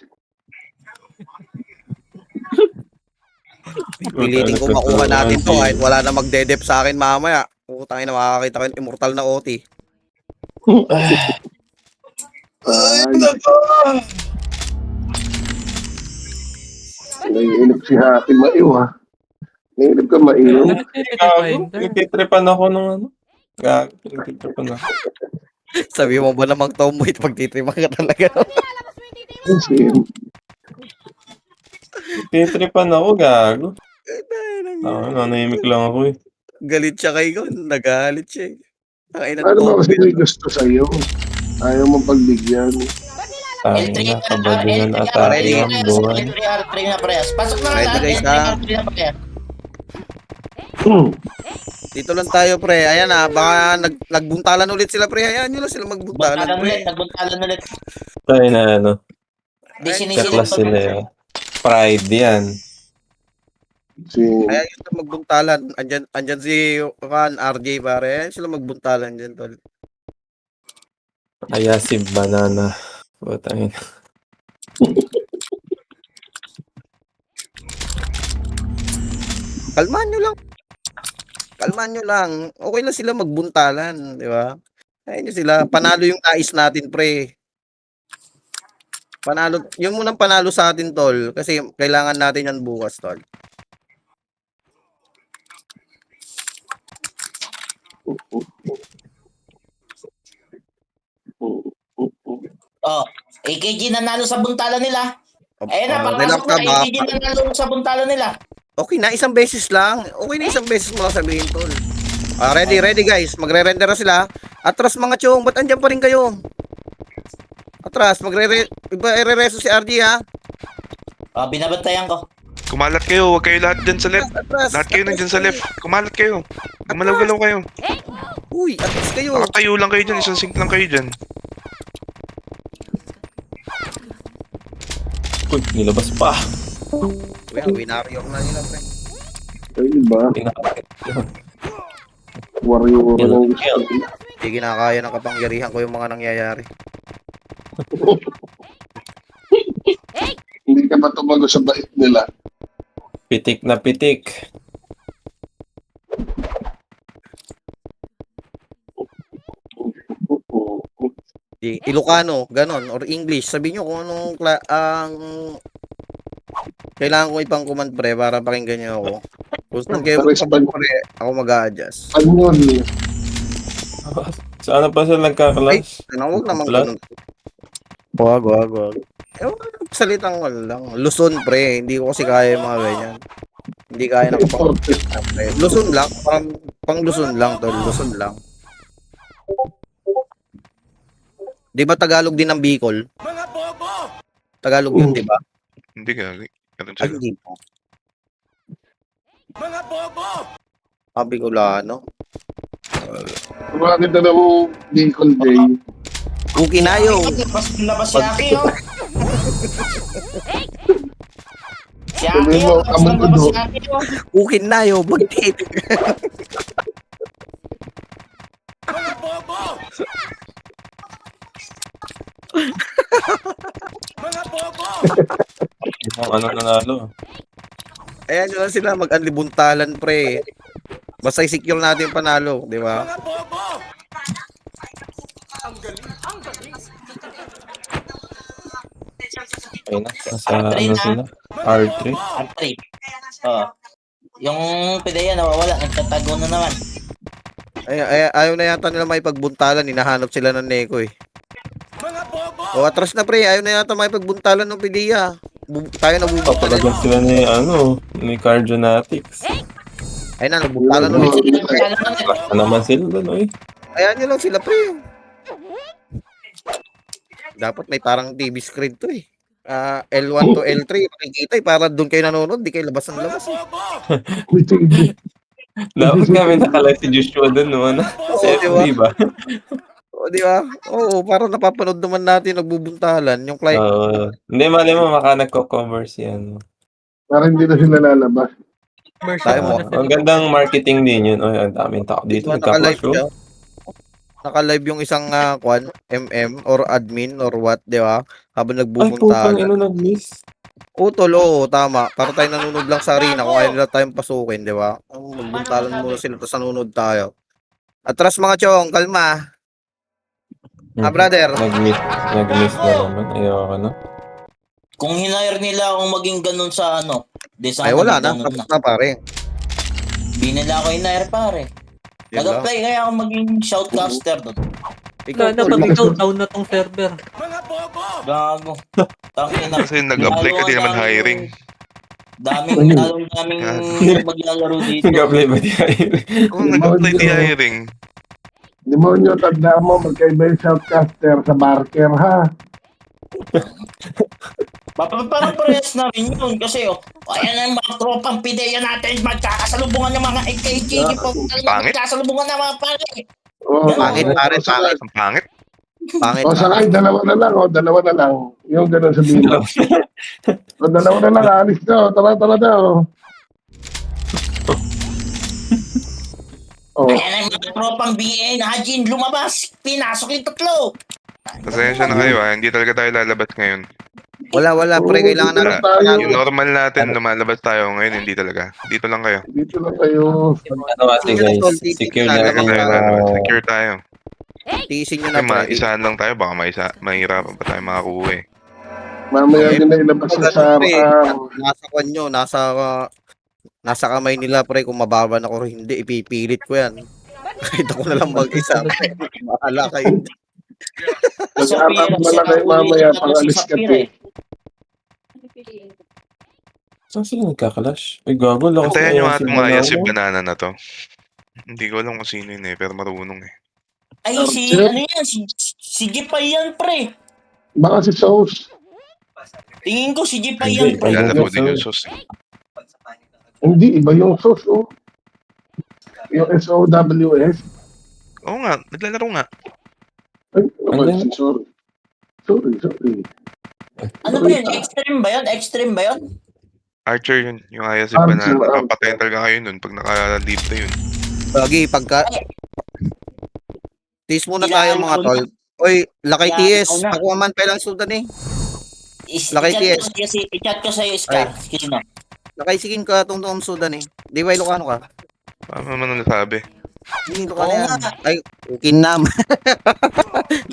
Pilitin ko makuha natin to kahit wala na magdedep sa akin mamaya. Putangin na makakakita ko yung immortal na OT. Ay, naiinip si Happy Maiw, ha? Naiinip ka Maiw? Nagtitripan ako nung ano. Nagtitripan ako. Sabi mo ba namang tomboy pag titripan ka talaga? Nagtitripan ako, gago. Nanahimik lang ako eh. Galit siya kayo. Nagalit siya. Ano ba kasi may gusto sa'yo? Ayaw mong pagbigyan. Tayo na, kabalingan at tayo ang buwan. L3 na press. Pasok na Ready, lang. guys, L3 na press. Dito lang tayo, pre. Ayan na, baka nagbuntalan ulit sila, pre. Ayan nyo lang sila magbuntalan, Buntalan pre. ulit, nagbuntalan ulit. Tayo na ano. Di Ay, sinisilip Kaklas pa. sila yun. Pride yan. Si, Ayan yun lang magbuntalan. Andyan si Juan, RJ, pare. Ayan sila magbuntalan dyan, tol. Kaya si Banana. Putangin. Kalmahan nyo lang. Kalmahan nyo lang. Okay lang sila magbuntalan, di ba? Ayun nyo sila. Panalo yung nais natin, pre. Panalo. Yung munang panalo sa atin, tol. Kasi kailangan natin yan bukas, tol. Oh, AKG nanalo sa buntalan nila. Ayun na, relax papasok na. ka ba? AKG nanalo sa buntalan nila. Okay na, isang beses lang. Okay na, isang beses mo lang sabihin, tol. Ready guys. Magre-render na sila. Atras mga chong, ba't andyan pa rin kayo? Atras, magre-reso si RG, ha? Oh, binabantayan ko. Kumalat kayo, huwag kayo lahat dyan sa left. Atras. Lahat kayo nandyan sa left. Kumalat kayo. Gumalaw-galaw kayo. Uy, atras kayo. Nakatayo lang kayo dyan, isang sync lang kayo dyan. Uy, nilabas pa. Uy, winaryo na nila, pre. ay, iba. Pinakakit yun. Warrior ng Hindi kinakaya ng kapangyarihan ko yung mga nangyayari. Hindi ka ba tumago sa bait nila? Pitik na pitik. Ilocano, ganon, or English. Sabihin nyo kung anong ang kailangan ko ipang command, pre, para pakinggan nyo ako. Kung saan kayo magpapag, pre, ako mag-a-adjust. Ano yun? Saan pa sila nagkakalas? Huwag naman Plat? ganun. Wag. Salitang wala lang. Luzon, pre. Hindi ko kasi kaya yung mga ganyan. Hindi kaya ng kapag pre. Luzon lang. Pang Luzon lang, tol. Luzon lang. Di ba Tagalog din ang Bicol? Tagalog yun, di ba? Hindi gali. Ganun Ay, sila. hindi po. Bicolano. Bakit na ng Bicol Day? Ukinayo. Labas si Aki, oh. Si Aki, Sabihin mo, oh. Labas Amundo. si Aki, oh. Ukinayo. Bagtit. Ang ano nanalo. Ayan yun lang sila. Mag-anlibuntalan, pre. Basta i-secure natin yung panalo. Di ba? Ayun na. Nasa ano sila? R3. R3. Oh. Yung PDEA nawawala. Nagtatago na naman. Ayaw na yata nila may pagbuntalan. Hinahanap sila ng Neko eh. Atras na, pre. Ayaw na yata may pagbuntalan ng PDEA. Tayo nabubuntalan. Papalagan sila ni Cardionatics. Ayun na, nagbuntalan ulit sila. Basta naman sila doon, oy. Ayan nyo lang sila, pre. Dapat may parang TV screen to eh. L1 to L3, makikita eh. Para doon kayo nanonood, di kayo labas ng labas eh. Dapat kami nakalive si Joshua doon, no? Sa Oo, FB ba? O, di ba? Oo, parang napapanood naman natin nagbubuntalan. Yung client. Hindi, mali mo, maka nagko-cover siya, no? Parang hindi na sila lalabas. Tayo mo. Ang gandang marketing din yun. Oy, ang daming tao dito. Naka-live Nagka-show. siya. Naka-live yung isang or admin or what, di ba? Habang Ay, putang nagbubuntalan. ino nag-miss. Utol, oo, tama. Para tayo nanonood lang sa arena kung ayaw nila tayong pasukin, di ba? Magbuntalan muna sila, tapos nanonood tayo. Atras mga chong, kalma. Brother. Nag-miss na naman. Ayoko na. Kung hinire nila akong maging ganun sa ano, di sana Ay, wala na. ganun Tapos na, pare. Di nila ako hinire, pare. Yun lang. Nag-apply kaya ako maging shoutcaster doon. Ikaw, Wala na, tol. pag-ikaw down na tong server. Gago. Tangina. Kasi nag-apply ka, di naman hiring. Daming maglalaro dito. Nag-apply ba di Kung nag-apply di hiring. Demonyo, tanda mo, magkaiba yung shoutcaster sa barker, ha? Parang parehas na rin yun kasi Ayan ang mga tropang pideya natin. Magkakasalubungan ng mga AKJG po. Pangit. Magkakasalubungan ng mga pare. Oh, Pangit, pare, pangit. Ang pangit. Pangit, O sakay, dalawa na lang. O, dalawa na lang. Yung gano'n sabihin mo. O, dalawa na lang. Alis na. O, tara na. O. Ayan ang mga tropang BA na Hajin lumabas. Pinasok yung tatlo. Pasensya na kayo hindi talaga tayo lalabas ngayon. Wala, pre, kailangan Wala. natin. Yung normal natin, lumalabas tayo ngayon, hindi talaga. Dito lang kayo. Dito lang kayo. Ano kasi guys, secure na Talaga yung tayo lalabas. Secure tayo. Tiisin nyo Kasi na, pre. maisahan lang tayo, baka mahirapan pa tayo makakuha eh. Mamaya din na ilabas sa Pre, sarang. nasa kwan nyo, nasa kamay nila, pre, kung mababan ako hindi, ipipilit ko yan. Kahit ako na lang mag-isa, pre. Bahala kayo. Mag-aarap na lang kayo mamaya pang alis ka. Saan sila nagkakalash? Ay, gago. Lakas Antayan nyo nga si tumaya si Banana. Banana na to. Hindi ko alam kung sino yun eh, pero marunong eh. Ay, ano yan? Si Jipay yan, pre. Baka si Sauce. Tingin ko si Jipay yan, pre. Lalaro din yung sus eh. Hindi, iba yung Sauce. Oh. Yung SOWS. Oo nga, naglalaro nga. Ay, sorry. Ano ba yun? Extreme ba yun? Extreme ba yun? Archer yun, yung ayaw si Archer, Banana. Archer. Papatayin talaga kayo nun pag naka-leave na yun. Lagi, Tis muna tayo, mga tol. Oy, Lakay TS. Ako man pa lang sudan eh. Lakay TS. I-chat ko sa'yo, Scar. Sino? Lakay sigin ka, tungtong sudan eh. Di ba Ilocano ka? Paano naman ang nasabi? Hindi Ilocano Oo yan. nga. Ay, kinam.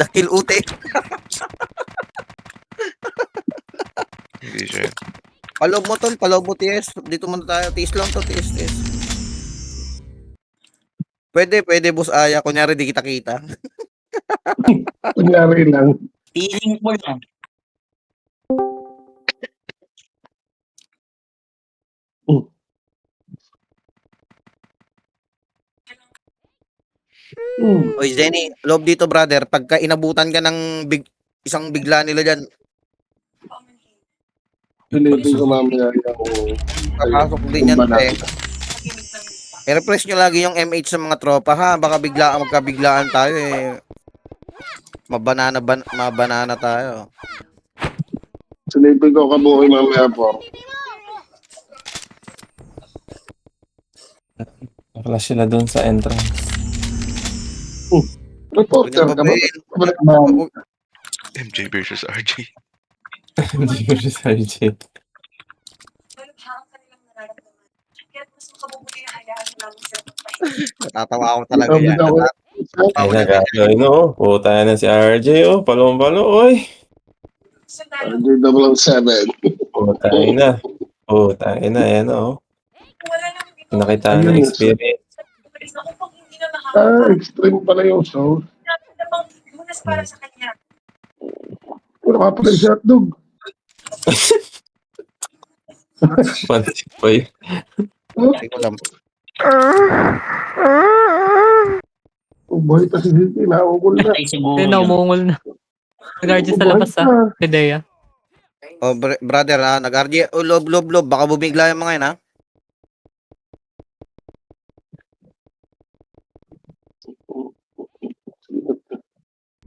Dakil ute. Hindi siya yun. Palob mo tol, palob mo TS. Dito muna tayo. TS lang to, TS. Pwede, boss Aya. Kunyari, di kita-kita. Kunyari lang. Feeling ko lang. Oy, Jenny, loob dito, brother. Pagka inabutan ka ng isang bigla nila dyan, Pilipin ko mamaya yung... papasok din yan, eh. I-refresh nyo lagi yung MH sa mga tropa, ha? Baka magkabiglaan tayo, eh. Mabanana tayo. Silipin ko kabuhay mamaya po. Nakalash sila dun sa entrance. Reporter ka ba? Balik ba? MJ versus RJ. Hindi ko siya sa RJ. Natatawa ako talaga yan. Ay, nagagawin no. Puta na si RJ, oh. Palong-palo, oy. RJ7. Puta na. Puta na, yan, oh. Nakita na experience. Extreme pala yung Sauce. Wala ka pala yung hotdog. Pansin pa yun. Hindi ko alam. Buhay pa si Ziki, naungkol na. Ay, siguro Ayun na, yun. umungol na. Nag-RG sa labas ha. Pideya. Oh, brother, ha? Nag-RG. Oh, lob. Baka bumigla yung mga yun, ha?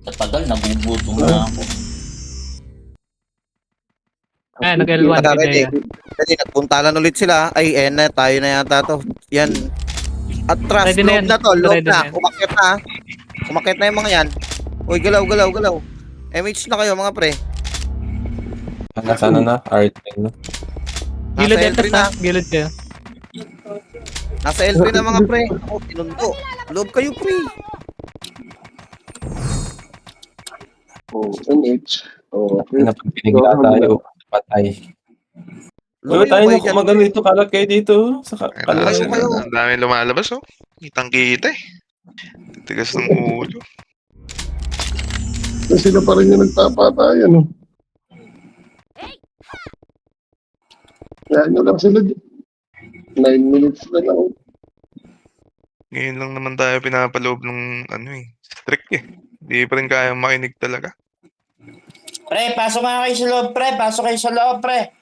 Sa tagal, nagugutom na ako. Ay, nag-L1 Pideya. Kasi nagpuntalan ulit sila. Ay, tayo na yata to. Yan. Atras, Ready na loob yan. na to, loob Ready na. na yan. Umakyat na, ha? Umakyat na yung mga yan. Uy, galaw. MH na kayo, mga pre. Nasa ano na? Art na. Gilid Nasa etas L3 na. ha. Gilid kayo. Nasa L3 na, mga pre. Ako, pinundo. Loob kayo, pre. Oh, MH. Oh, okay. Pinapagpinigla tayo. Patay. Loob Tayo kayo na dyan, magano pre. dito. Kalat kayo dito. Sa kalat. kayo. Ang dami lumalabas oh. Kitang-kita eh. Tigas ng ulo. Kasi sila pa rin yung nagpapatayan. Oh. Kaya nyo lang sila. 9 minutes na lang. Ngayon lang naman tayo pinapaloob ng strict eh. Hindi pa rin kaya makinig talaga. Pre, pasok nga kayo sa loob, pre. Pasok kayo sa loob, pre.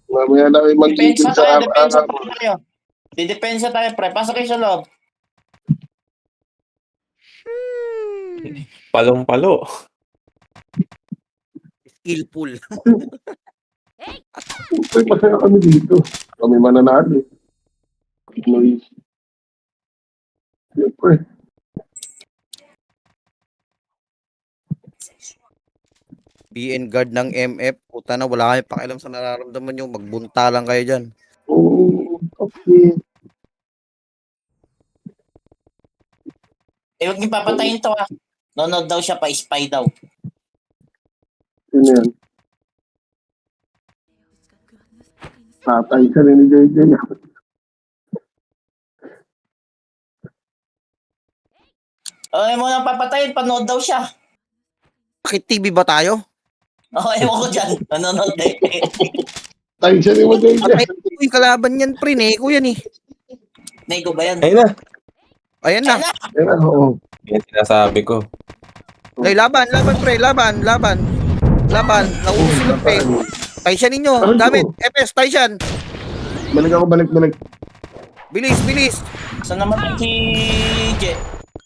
Mamaya na kayo mag-gigil Depensa tayo, sa depensa araw. tayo. Didepensa tayo, pre. Pasok kayo sa loob. Palong-palo. Skillful. Siyempre, masaya kami dito. Kami mananalo. Noise. Siyempre. BN guard ng MF. Puta na, wala kayo pakialam sa nararamdaman nyo. Magbunta lang kayo dyan. Oo, okay. Huwag niyo papatayin to, ha. Nonod daw siya, pa-spy daw. Sino yan? Tatay siya rin ni JJ. Ay, mo nang papatayin, panood daw siya. Bakit TV ba tayo? Ewan ko dyan. Nanonood eh. Tay siya ni mo JJ. Patay ko yung kalaban yan, pre. Neko yan eh. Nego ba yan? Ayun na. Ayan na. Yan, oo. Yan sinasabi ko. Ay, laban, pre. Laban. Nauuso sila, pre. Taishan ninyo. Gamit. FS, Taishan. Balik. Bilis. Saan naman yung si Jet?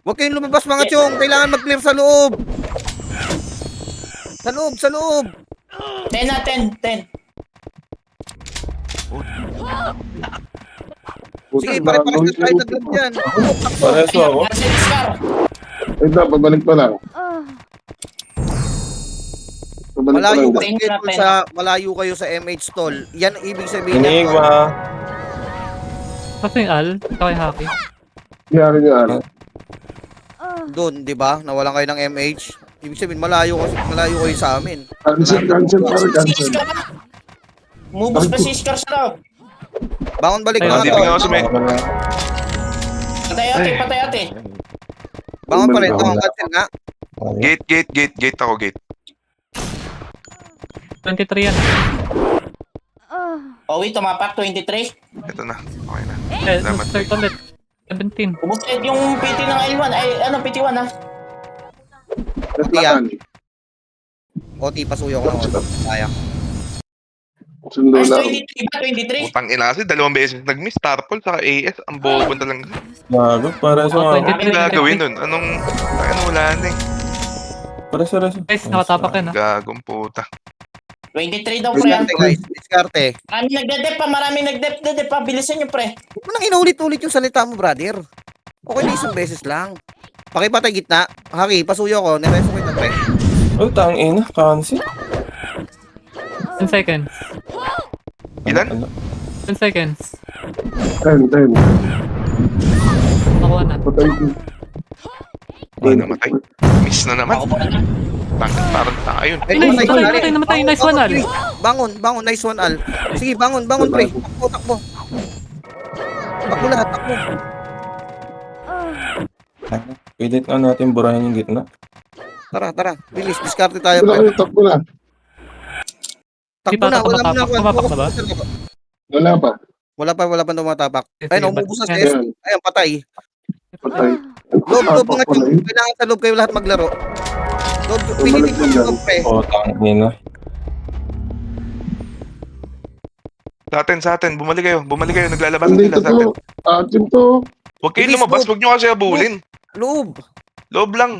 Huwag kayong lumabas mga chong. Kailangan mag-clear sa loob. Sa loob. 10 na, 10. Sige, pare-pares na tayo naglag dyan. Pareso ako. Cancel Scar. Ito, pabalik pa lang. Pabalik pa Malayo lang. kayo malayo kayo sa MH stall. Yan ibig sabihin niya. Enigma. Kasi yung Al, ito kay Haki. Yari niya, ano? Doon, 'di ba? Nawalan kayo ng MH. Ibig sabihin malayo kayo sa amin. Cancel, pare, cancel. Mubos pa si Scar sa loob. Bangon balik Ayun, mga Hindi tol. nga ako sa may... Patay ate. Bangon pa rin. Bangon cancel nga. Gate ako, gate. 23 yan. Owi, tumapak, 23. Ito na. Okay na. Eh, Salamat, start ulit. 17. Umulit yung PT ng L1. Ay, ano, PT1 ha? Natlakan. OT pasuyo ko ng sayang. Sundo First lang. 23 ba? 23? Utang ina kasi, 2 beses nag-miss. Starpol saka AS. Ang bobo talaga. Gago, pareso Oh, ako. 20. Anong gagawin nun? Anong... wala na eh. Pareso. Guys, nakatapak yan, ha. Gagong puta. 23 daw, pre. Diskarte guys. Diskarte. Maraming nagdep pa. Bilisan nyo, pre. Huwag mo nang inulit-ulit yung salita mo, brother. Okay na isang beses lang. Pakipatay gitna. Haki, pasuyo ko. Nereso kita, pre. Oh, tangina. Cancel. 10 seconds. Ilan? 10 seconds. 10. Nakuha na. Patay ko. Hindi namatay. Miss na naman. Ako pa na. Parang tayo. Ay, Namatay. Nice one, Al. Bangon. Nice one, Al. Sige, bangon, pre. Takbo. Takbo lahat, takbo. Pwede na natin burahin yung gitna. Tara. Bilis, diskarte tayo, Wala pre. kayo, takbo na. Takbo na, wala mo na. Tumapak na ba? Wala pa. Wala pa tumatapak. Sige, Ayun, umubos na si S. Ayan, Ayun, patay. patay. Loob mga Tapak chong. pala yun. Kailangan sa loob kayo lahat maglaro. Loob, Bumalik pinitig mo mo dyan. loob, pre. Oh, tangina. Sa atin. Bumalik kayo. Naglalaban Hindi sila sa atin. to. Atin to. Huwag kayo Bilis, lumabas. loob. Huwag nyo kasi abulin. Loob. Loob lang.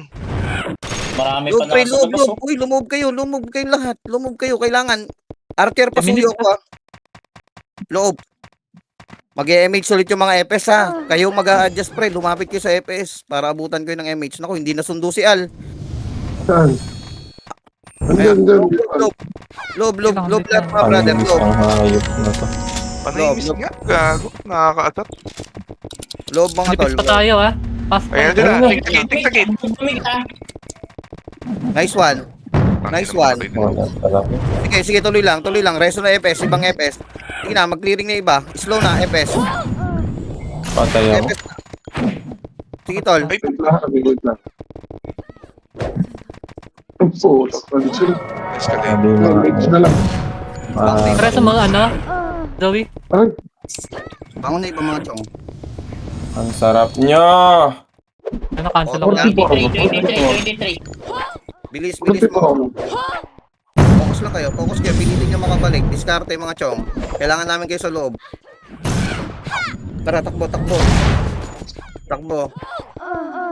Marami Loob, pa pre, na sa loob. labas. Uy, lumoob kayo lahat. Lumoob kayo, kailangan. Archer, pasuyo ko, ah. Loob. Mag-MH ulit yung mga FS, ha. Kayo mag-a-adjust, pre. Lumapit kayo sa FS para abutan kayo ng MH. Naku, hindi nasundo si Al. Saan? Ayan. Andyan. Loob lahat, mga brother. Paninis Loob. ang hayop na to. Panay-miss Loob. nga. Gago. Nakaka-atat. Loob, mga tol. Nipis pa tayo, ha. Pass pa. Ayan sila. Tig-tig. Bumig ha. Nice one. Nice one. Wala talaga. Sige, tuloy lang. Reso na FS, ibang FS. Sige na, mag-clearing na iba. Slow na, FS. Patay ako. FS. Sige, tol. Ay, Wait lang. Ang puto. Cancel. escalate. Sabi mo. Mix na lang. Para sa mga ano, Zoe. Ay, Bangon na iba, mga chong. Ang sarap nyo. Ano, cancel ako. 23. Bilis ulti mo. po ako. Focus lang kayo. Focus kayo. Pilitin nyo makabalik. Diskarte mga chong. Kailangan namin kayo sa loob. Tara, takbo, takbo. Takbo.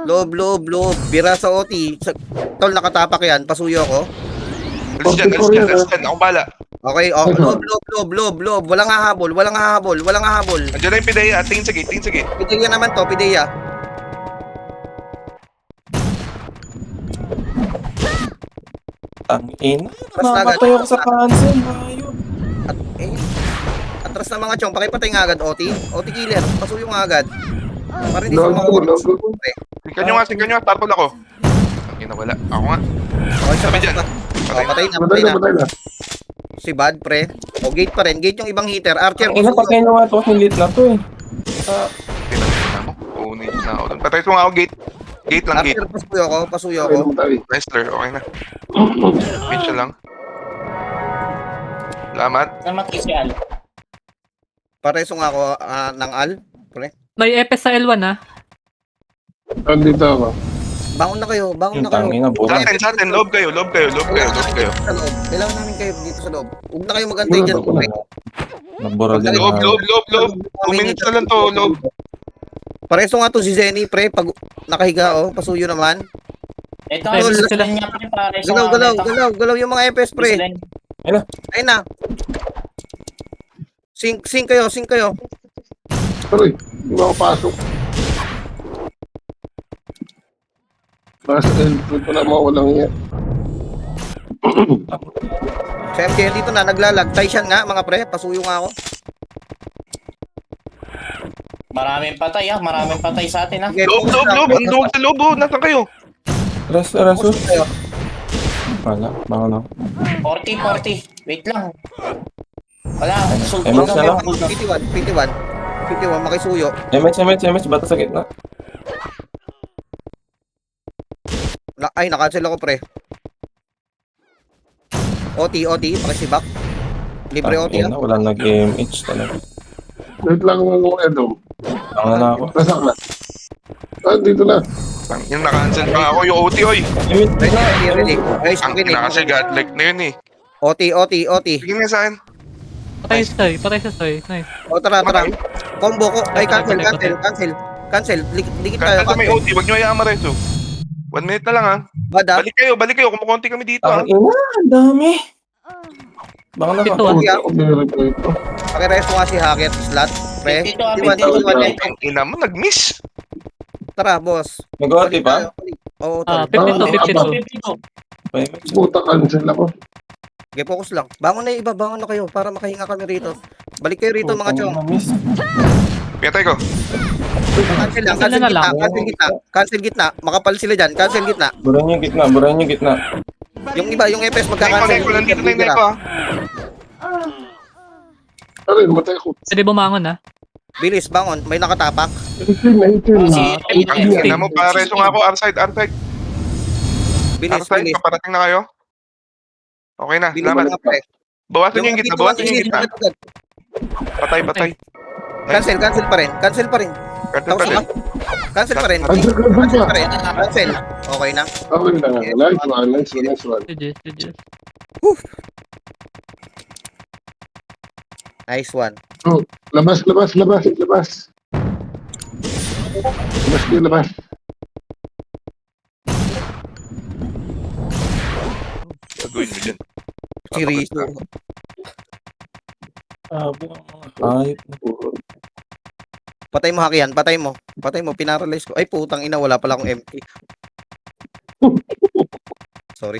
Loob. Bira sa OT. Tol, nakatapak yan. Pasuyo ako. Alis dyan. Ako bala. Okay, loob. Walang hahabol. Andiyan na yung Pidea. Tingin sa gate. Pideya naman to, Pideya. Tangina. Mas nagad. Nakakatayo ko sa cancel. Ayun. Atras na mga chong, pakipatay nga agad, OT. OT killer, pasuyo nga agad. Para hindi Logo, sila logo. Singkan nyo nga. Tarpol ako. Ang nawala. Ako nga. Okay, Sabi dyan. patay Matay na. na. Si Bad, pre. O, gate pa rin. Gate yung ibang hitter. Archer, Ang ina, patay nyo nga to. Hindi na to eh. Tinanong mo. Uunin na ako doon. Patay ko nga ako gate. Gate lang, gate. Archer, pasuyo Okay, ako. matay. Nice, Lur. Okay na. Pinch lang. Salamat. Salamat kay si Al. Pareso nga ako ng Al. Pre. May epes sa L1 ah. Andito ako. Bangon na kayo. Yung tangina, buta. Sa atin. Loob kayo. Sa loob. Kailangan namin kayo dito sa loob. Huwag na kayo magantay dyan, pre. Nagbura din Loob. na. 2 minutes na lang to. Loob. Pareso nga to si Zenny, pre. Pag nakahiga, pasuyo naman. Ito Okay, ang sila. sila niya pre pare. sa Galaw yung mga FS, pre. Sila. Ayun na. Sing kayo. Aray, hindi mo ako pasok. Nasa L2 pala mo, walang yan. Si MJ dito na, naglalag. Taishan nga, mga pre. Pasuyo nga ako. Maraming patay sa atin ha. Sige, Loob. Ang duwag sa loob. Nasaan kayo? Raso. Focus kayo. Wala, bangon ako. 40. Wait lang. Wala. MS na lang. 51, makisuyo. MS, bata sa gitna. Ay, nakancel ako, pre. OT, pakisibak. Libre OT, Tangina, wala nag-MH talaga. Wait lang mo, Edom. Bangon na ako. Nasaan na? Andito na. Yung naka-cancel pa ako. Yung OT, oy. Ready. Guys, Ang kinakasal godlike na yun eh. OT. Sige nga sa akin. Patay sa Soy. Nice. O, tara. Combo ko. Ay, cancel. Dikit tayo. Kanta may OT. Huwag nyo hayaan mareso. 1 minute na lang ha. Bada. Balik kayo. Kumukonti kami dito ha. Tangina, ang dami. Bangon na Ito, ako. Puta ko, binireply ito. Pakiresto nga si Hacker slot. Pre. 52. Ang ina mo, nag-miss. Tara, boss. Nag-OT pa? Oo, Ah, tol. 52. Puta, cancel ako. Okay, focus lang. Bangon na kayo para makahinga kami rito. Balik kayo rito, mga chong. Pinatay ko. Cancel lang, Cancel na lang. Cancel gitna. Makapal sila dyan. Cancel gitna. Burahin yung gitna. Yung iba, yung FS Neko, magka-cancel. nandito na yung Neko ha. Aray, matay ako. Pwede bumangon ah. Bilis, bangon. May nakatapak. 18. Ang ina mo, pareso nga ako. R-side. Bilis. R-side, paparating na kayo. Okay na, Bilis salamat. mga pre. Bawasan nyo yung gitna. Patay. Cancel pa rin. Cancel pa rin. Cancel pa rin. Cancel. Okay na. Okay na nga. Nice one. GG. Nice one. Oh, labas. Gagawin mo dyan. Si Rizzo. Ayop. Patay mo, Hakian. Patay mo. Pinaralyze ko. Ay, putang ina. Wala pala akong empty. Sorry.